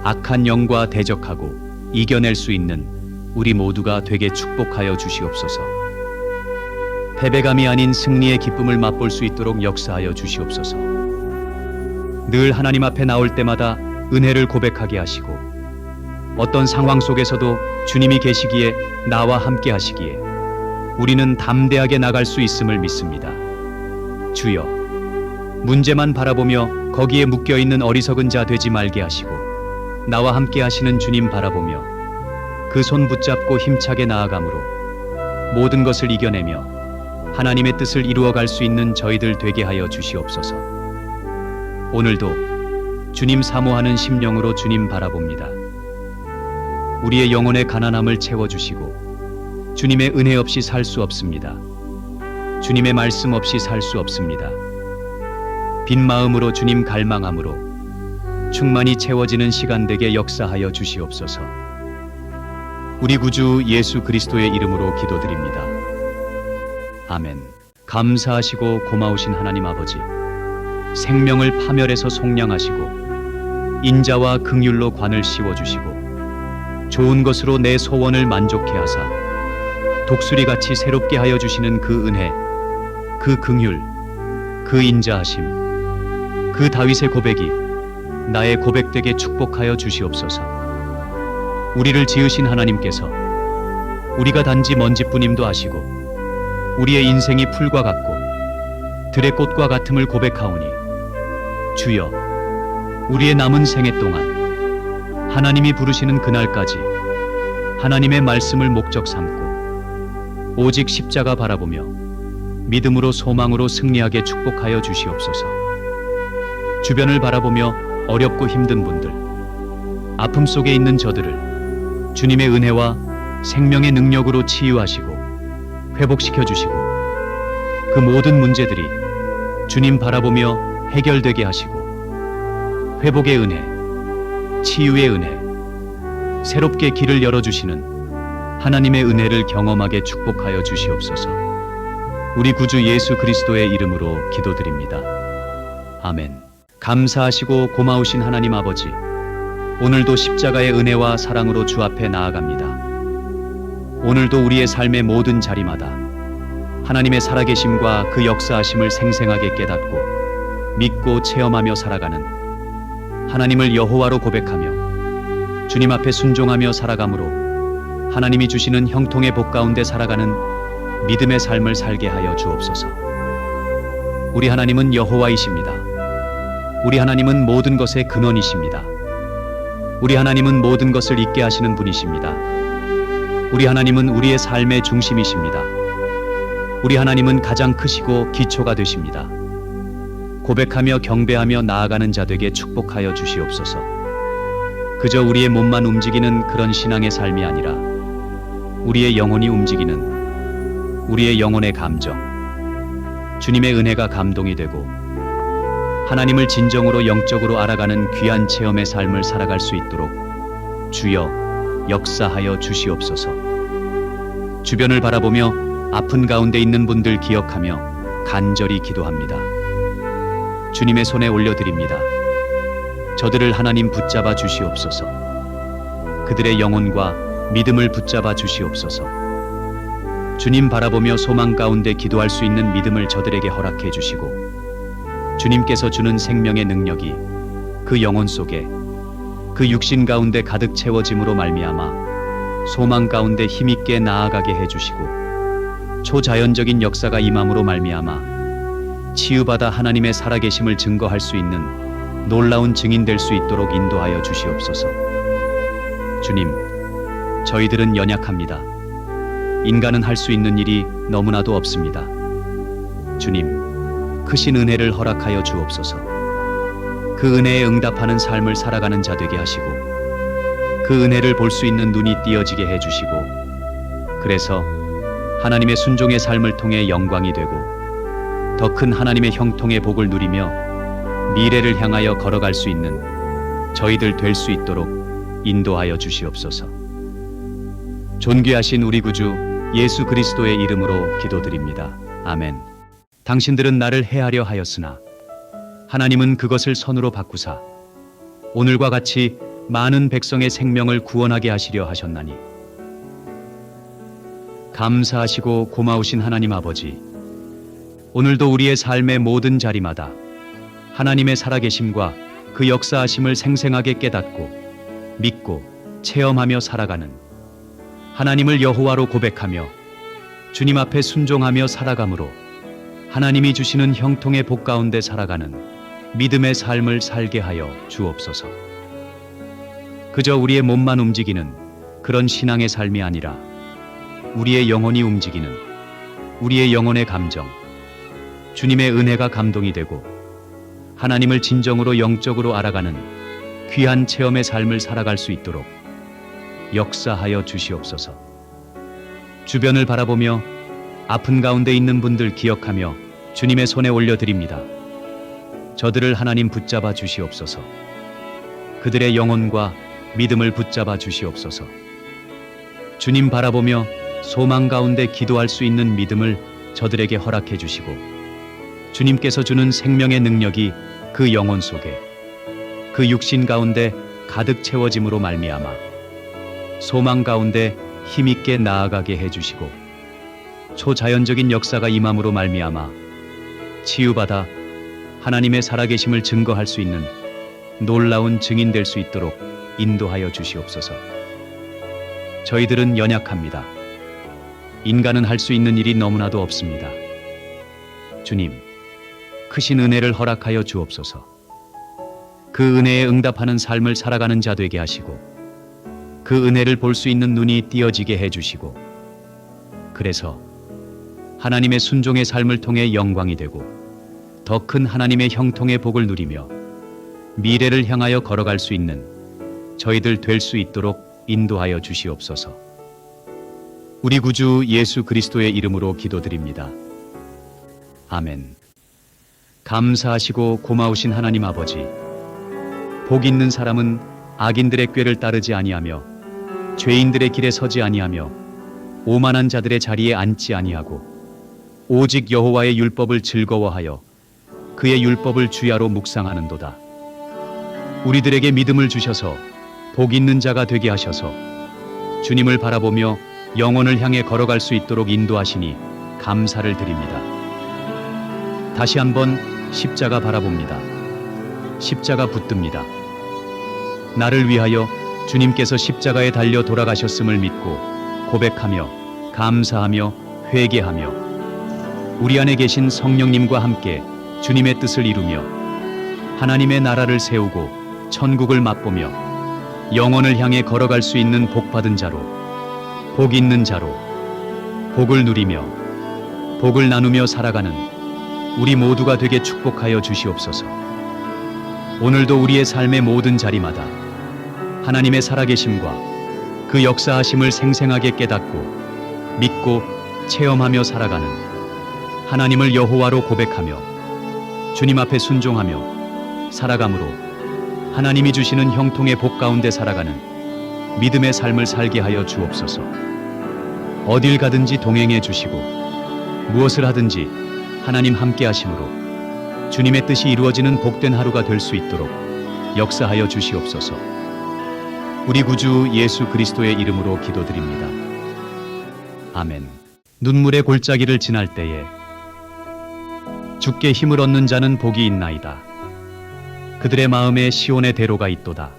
악한 영과 대적하고 이겨낼 수 있는 우리 모두가 되게 축복하여 주시옵소서. 패배감이 아닌 승리의 기쁨을 맛볼 수 있도록 역사하여 주시옵소서. 늘 하나님 앞에 나올 때마다 은혜를 고백하게 하시고 어떤 상황 속에서도 주님이 계시기에 나와 함께 하시기에 우리는 담대하게 나갈 수 있음을 믿습니다. 주여, 문제만 바라보며 거기에 묶여있는 어리석은 자 되지 말게 하시고 나와 함께 하시는 주님 바라보며 그 손 붙잡고 힘차게 나아감으로 모든 것을 이겨내며 하나님의 뜻을 이루어갈 수 있는 저희들 되게 하여 주시옵소서. 오늘도 주님 사모하는 심령으로 주님 바라봅니다. 우리의 영혼의 가난함을 채워주시고 주님의 은혜 없이 살 수 없습니다. 주님의 말씀 없이 살 수 없습니다. 빈 마음으로 주님 갈망함으로 충만히 채워지는 시간 되게 역사하여 주시옵소서. 우리 구주 예수 그리스도의 이름으로 기도드립니다. 아멘. 감사하시고 고마우신 하나님 아버지, 생명을 파멸해서 속량하시고 인자와 긍휼로 관을 씌워주시고 좋은 것으로 내 소원을 만족해 하사 독수리같이 새롭게 하여 주시는 그 은혜, 그 긍휼, 그 인자하심, 그 다윗의 고백이 나의 고백되게 축복하여 주시옵소서. 우리를 지으신 하나님께서 우리가 단지 먼지뿐임도 아시고 우리의 인생이 풀과 같고 들의 꽃과 같음을 고백하오니 주여, 우리의 남은 생애 동안 하나님이 부르시는 그날까지 하나님의 말씀을 목적 삼고 오직 십자가 바라보며 믿음으로 소망으로 승리하게 축복하여 주시옵소서. 주변을 바라보며 어렵고 힘든 분들, 아픔 속에 있는 저들을 주님의 은혜와 생명의 능력으로 치유하시고 회복시켜 주시고 그 모든 문제들이 주님 바라보며 해결되게 하시고 회복의 은혜, 치유의 은혜, 새롭게 길을 열어주시는 하나님의 은혜를 경험하게 축복하여 주시옵소서. 우리 구주 예수 그리스도의 이름으로 기도드립니다. 아멘. 감사하시고 고마우신 하나님 아버지, 오늘도 십자가의 은혜와 사랑으로 주 앞에 나아갑니다. 오늘도 우리의 삶의 모든 자리마다 하나님의 살아계심과 그 역사하심을 생생하게 깨닫고 믿고 체험하며 살아가는 하나님을 여호와로 고백하며 주님 앞에 순종하며 살아감으로 하나님이 주시는 형통의 복 가운데 살아가는 믿음의 삶을 살게 하여 주옵소서. 우리 하나님은 여호와이십니다. 우리 하나님은 모든 것의 근원이십니다. 우리 하나님은 모든 것을 있게 하시는 분이십니다. 우리 하나님은 우리의 삶의 중심이십니다. 우리 하나님은 가장 크시고 기초가 되십니다. 고백하며 경배하며 나아가는 자되게 축복하여 주시옵소서. 그저 우리의 몸만 움직이는 그런 신앙의 삶이 아니라 우리의 영혼이 움직이는 우리의 영혼의 감정, 주님의 은혜가 감동이 되고 하나님을 진정으로 영적으로 알아가는 귀한 체험의 삶을 살아갈 수 있도록 주여 역사하여 주시옵소서. 주변을 바라보며 아픈 가운데 있는 분들 기억하며 간절히 기도합니다. 주님의 손에 올려드립니다. 저들을 하나님 붙잡아 주시옵소서. 그들의 영혼과 믿음을 붙잡아 주시옵소서. 주님 바라보며 소망 가운데 기도할 수 있는 믿음을 저들에게 허락해 주시고 주님께서 주는 생명의 능력이 그 영혼 속에 그 육신 가운데 가득 채워짐으로 말미암아 소망 가운데 힘있게 나아가게 해주시고 초자연적인 역사가 임함으로 말미암아 치유받아 하나님의 살아계심을 증거할 수 있는 놀라운 증인 될 수 있도록 인도하여 주시옵소서. 주님, 저희들은 연약합니다. 인간은 할 수 있는 일이 너무나도 없습니다. 주님, 크신 은혜를 허락하여 주옵소서. 그 은혜에 응답하는 삶을 살아가는 자 되게 하시고 그 은혜를 볼 수 있는 눈이 띄어지게 해주시고 그래서 하나님의 순종의 삶을 통해 영광이 되고 더 큰 하나님의 형통의 복을 누리며 미래를 향하여 걸어갈 수 있는 저희들 될 수 있도록 인도하여 주시옵소서. 존귀하신 우리 구주 예수 그리스도의 이름으로 기도드립니다. 아멘. 당신들은 나를 해하려 하였으나 하나님은 그것을 선으로 바꾸사 오늘과 같이 많은 백성의 생명을 구원하게 하시려 하셨나니. 감사하시고 고마우신 하나님 아버지, 오늘도 우리의 삶의 모든 자리마다 하나님의 살아계심과 그 역사하심을 생생하게 깨닫고 믿고 체험하며 살아가는 하나님을 여호와로 고백하며 주님 앞에 순종하며 살아감으로 하나님이 주시는 형통의 복 가운데 살아가는 믿음의 삶을 살게 하여 주옵소서. 그저 우리의 몸만 움직이는 그런 신앙의 삶이 아니라 우리의 영혼이 움직이는 우리의 영혼의 감정, 주님의 은혜가 감동이 되고 하나님을 진정으로 영적으로 알아가는 귀한 체험의 삶을 살아갈 수 있도록 역사하여 주시옵소서. 주변을 바라보며 아픈 가운데 있는 분들 기억하며 주님의 손에 올려드립니다. 저들을 하나님 붙잡아 주시옵소서. 그들의 영혼과 믿음을 붙잡아 주시옵소서. 주님 바라보며 소망 가운데 기도할 수 있는 믿음을 저들에게 허락해 주시고 주님께서 주는 생명의 능력이 그 영혼 속에 그 육신 가운데 가득 채워짐으로 말미암아 소망 가운데 힘있게 나아가게 해주시고 초자연적인 역사가 임함으로 말미암아 치유받아 하나님의 살아계심을 증거할 수 있는 놀라운 증인 될 수 있도록 인도하여 주시옵소서. 저희들은 연약합니다. 인간은 할 수 있는 일이 너무나도 없습니다. 주님, 크신 은혜를 허락하여 주옵소서. 그 은혜에 응답하는 삶을 살아가는 자 되게 하시고 그 은혜를 볼 수 있는 눈이 띄어지게 해주시고 그래서 하나님의 순종의 삶을 통해 영광이 되고 더 큰 하나님의 형통의 복을 누리며 미래를 향하여 걸어갈 수 있는 저희들 될 수 있도록 인도하여 주시옵소서. 우리 구주 예수 그리스도의 이름으로 기도드립니다. 아멘. 감사하시고 고마우신 하나님 아버지, 복 있는 사람은 악인들의 꾀를 따르지 아니하며 죄인들의 길에 서지 아니하며 오만한 자들의 자리에 앉지 아니하고 오직 여호와의 율법을 즐거워하여 그의 율법을 주야로 묵상하는도다. 우리들에게 믿음을 주셔서 복 있는 자가 되게 하셔서 주님을 바라보며 영혼을 향해 걸어갈 수 있도록 인도하시니 감사를 드립니다. 다시 한번 십자가 바라봅니다. 십자가 붙듭니다. 나를 위하여 주님께서 십자가에 달려 돌아가셨음을 믿고 고백하며 감사하며 회개하며 우리 안에 계신 성령님과 함께 주님의 뜻을 이루며 하나님의 나라를 세우고 천국을 맛보며 영혼을 향해 걸어갈 수 있는 복받은 자로, 복 있는 자로, 복을 누리며 복을 나누며 살아가는 우리 모두가 되게 축복하여 주시옵소서. 오늘도 우리의 삶의 모든 자리마다 하나님의 살아계심과 그 역사하심을 생생하게 깨닫고 믿고 체험하며 살아가는 하나님을 여호와로 고백하며 주님 앞에 순종하며 살아감으로 하나님이 주시는 형통의 복 가운데 살아가는 믿음의 삶을 살게 하여 주옵소서. 어딜 가든지 동행해 주시고 무엇을 하든지 하나님 함께 하심으로 주님의 뜻이 이루어지는 복된 하루가 될 수 있도록 역사하여 주시옵소서. 우리 구주 예수 그리스도의 이름으로 기도드립니다. 아멘. 눈물의 골짜기를 지날 때에 주께 힘을 얻는 자는 복이 있나이다. 그들의 마음에 시온의 대로가 있도다.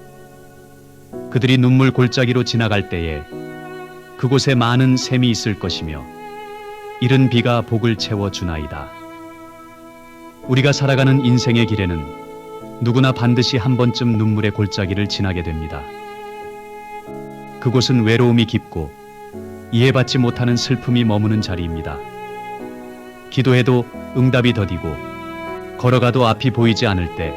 그들이 눈물 골짜기로 지나갈 때에 그곳에 많은 샘이 있을 것이며 이른 비가 복을 채워주나이다. 우리가 살아가는 인생의 길에는 누구나 반드시 한 번쯤 눈물의 골짜기를 지나게 됩니다. 그곳은 외로움이 깊고 이해받지 못하는 슬픔이 머무는 자리입니다. 기도해도 응답이 더디고 걸어가도 앞이 보이지 않을 때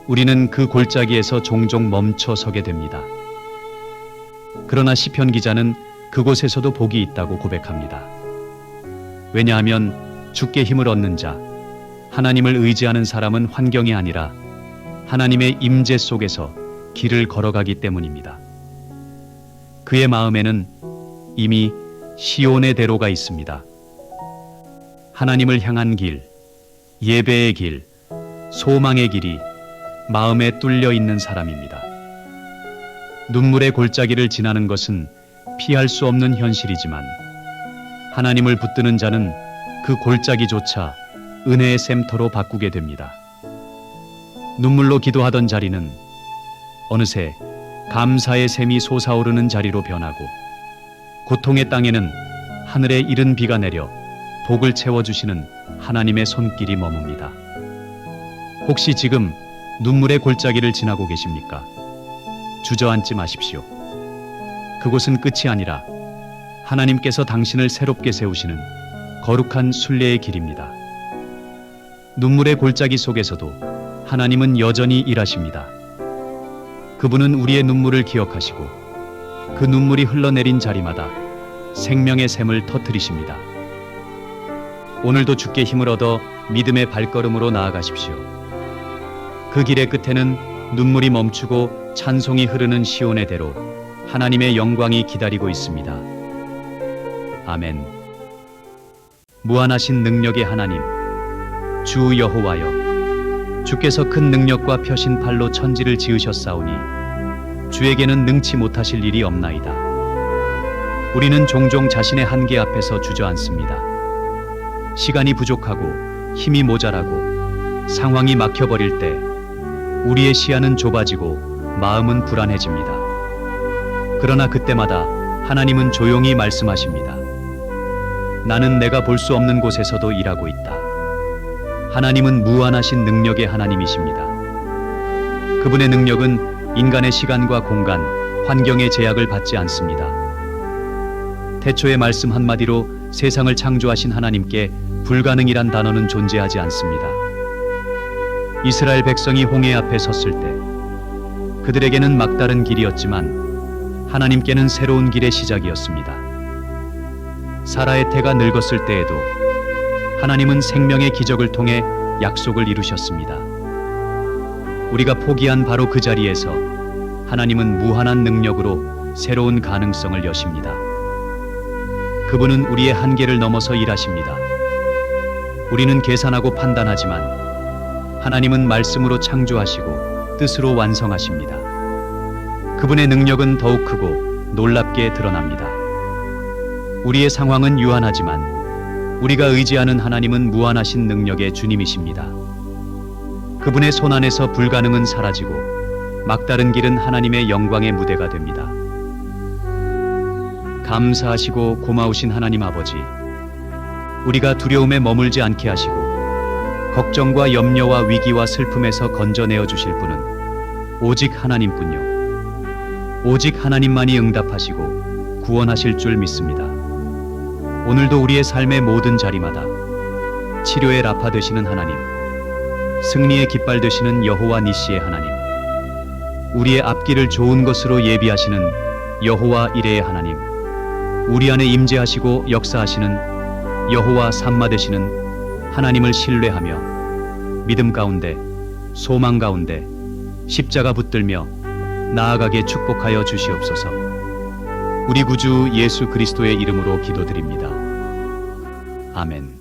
우리는 그 골짜기에서 종종 멈춰 서게 됩니다. 그러나 시편 기자는 그곳에서도 복이 있다고 고백합니다. 왜냐하면 주께 힘을 얻는 자, 하나님을 의지하는 사람은 환경이 아니라 하나님의 임재 속에서 길을 걸어가기 때문입니다. 그의 마음에는 이미 시온의 대로가 있습니다. 하나님을 향한 길, 예배의 길, 소망의 길이 마음에 뚫려 있는 사람입니다. 눈물의 골짜기를 지나는 것은 피할 수 없는 현실이지만 하나님을 붙드는 자는 그 골짜기조차 은혜의 샘터로 바꾸게 됩니다. 눈물로 기도하던 자리는 어느새 감사의 샘이 솟아오르는 자리로 변하고 고통의 땅에는 하늘에 이른 비가 내려 복을 채워주시는 하나님의 손길이 머뭅니다. 혹시 지금 눈물의 골짜기를 지나고 계십니까? 주저앉지 마십시오. 그곳은 끝이 아니라 하나님께서 당신을 새롭게 세우시는 거룩한 순례의 길입니다. 눈물의 골짜기 속에서도 하나님은 여전히 일하십니다. 그분은 우리의 눈물을 기억하시고 그 눈물이 흘러내린 자리마다 생명의 샘을 터뜨리십니다. 오늘도 주께 힘을 얻어 믿음의 발걸음으로 나아가십시오. 그 길의 끝에는 눈물이 멈추고 찬송이 흐르는 시온의 대로 하나님의 영광이 기다리고 있습니다. 아멘. 무한하신 능력의 하나님, 주 여호와여, 주께서 큰 능력과 펴신 팔로 천지를 지으셨사오니 주에게는 능치 못하실 일이 없나이다. 우리는 종종 자신의 한계 앞에서 주저앉습니다. 시간이 부족하고 힘이 모자라고 상황이 막혀버릴 때 우리의 시야는 좁아지고 마음은 불안해집니다. 그러나 그때마다 하나님은 조용히 말씀하십니다. 나는 내가 볼 수 없는 곳에서도 일하고 있다. 하나님은 무한하신 능력의 하나님이십니다. 그분의 능력은 인간의 시간과 공간, 환경의 제약을 받지 않습니다. 태초의 말씀 한마디로 세상을 창조하신 하나님께 불가능이란 단어는 존재하지 않습니다. 이스라엘 백성이 홍해 앞에 섰을 때 그들에게는 막다른 길이었지만 하나님께는 새로운 길의 시작이었습니다. 사라의 태가 늙었을 때에도 하나님은 생명의 기적을 통해 약속을 이루셨습니다. 우리가 포기한 바로 그 자리에서 하나님은 무한한 능력으로 새로운 가능성을 여십니다. 그분은 우리의 한계를 넘어서 일하십니다. 우리는 계산하고 판단하지만 하나님은 말씀으로 창조하시고 뜻으로 완성하십니다. 그분의 능력은 더욱 크고 놀랍게 드러납니다. 우리의 상황은 유한하지만 우리가 의지하는 하나님은 무한하신 능력의 주님이십니다. 그분의 손 안에서 불가능은 사라지고 막다른 길은 하나님의 영광의 무대가 됩니다. 감사하시고 고마우신 하나님 아버지, 우리가 두려움에 머물지 않게 하시고 걱정과 염려와 위기와 슬픔에서 건져내어 주실 분은 오직 하나님뿐요. 오직 하나님만이 응답하시고 구원하실 줄 믿습니다. 오늘도 우리의 삶의 모든 자리마다 치료의 라파 되시는 하나님, 승리의 깃발 되시는 여호와 니시의 하나님, 우리의 앞길을 좋은 것으로 예비하시는 여호와 이레의 하나님, 우리 안에 임재하시고 역사하시는 여호와 삼마 되시는 하나님을 신뢰하며 믿음 가운데, 소망 가운데 십자가 붙들며 나아가게 축복하여 주시옵소서. 우리 구주 예수 그리스도의 이름으로 기도드립니다. 아멘.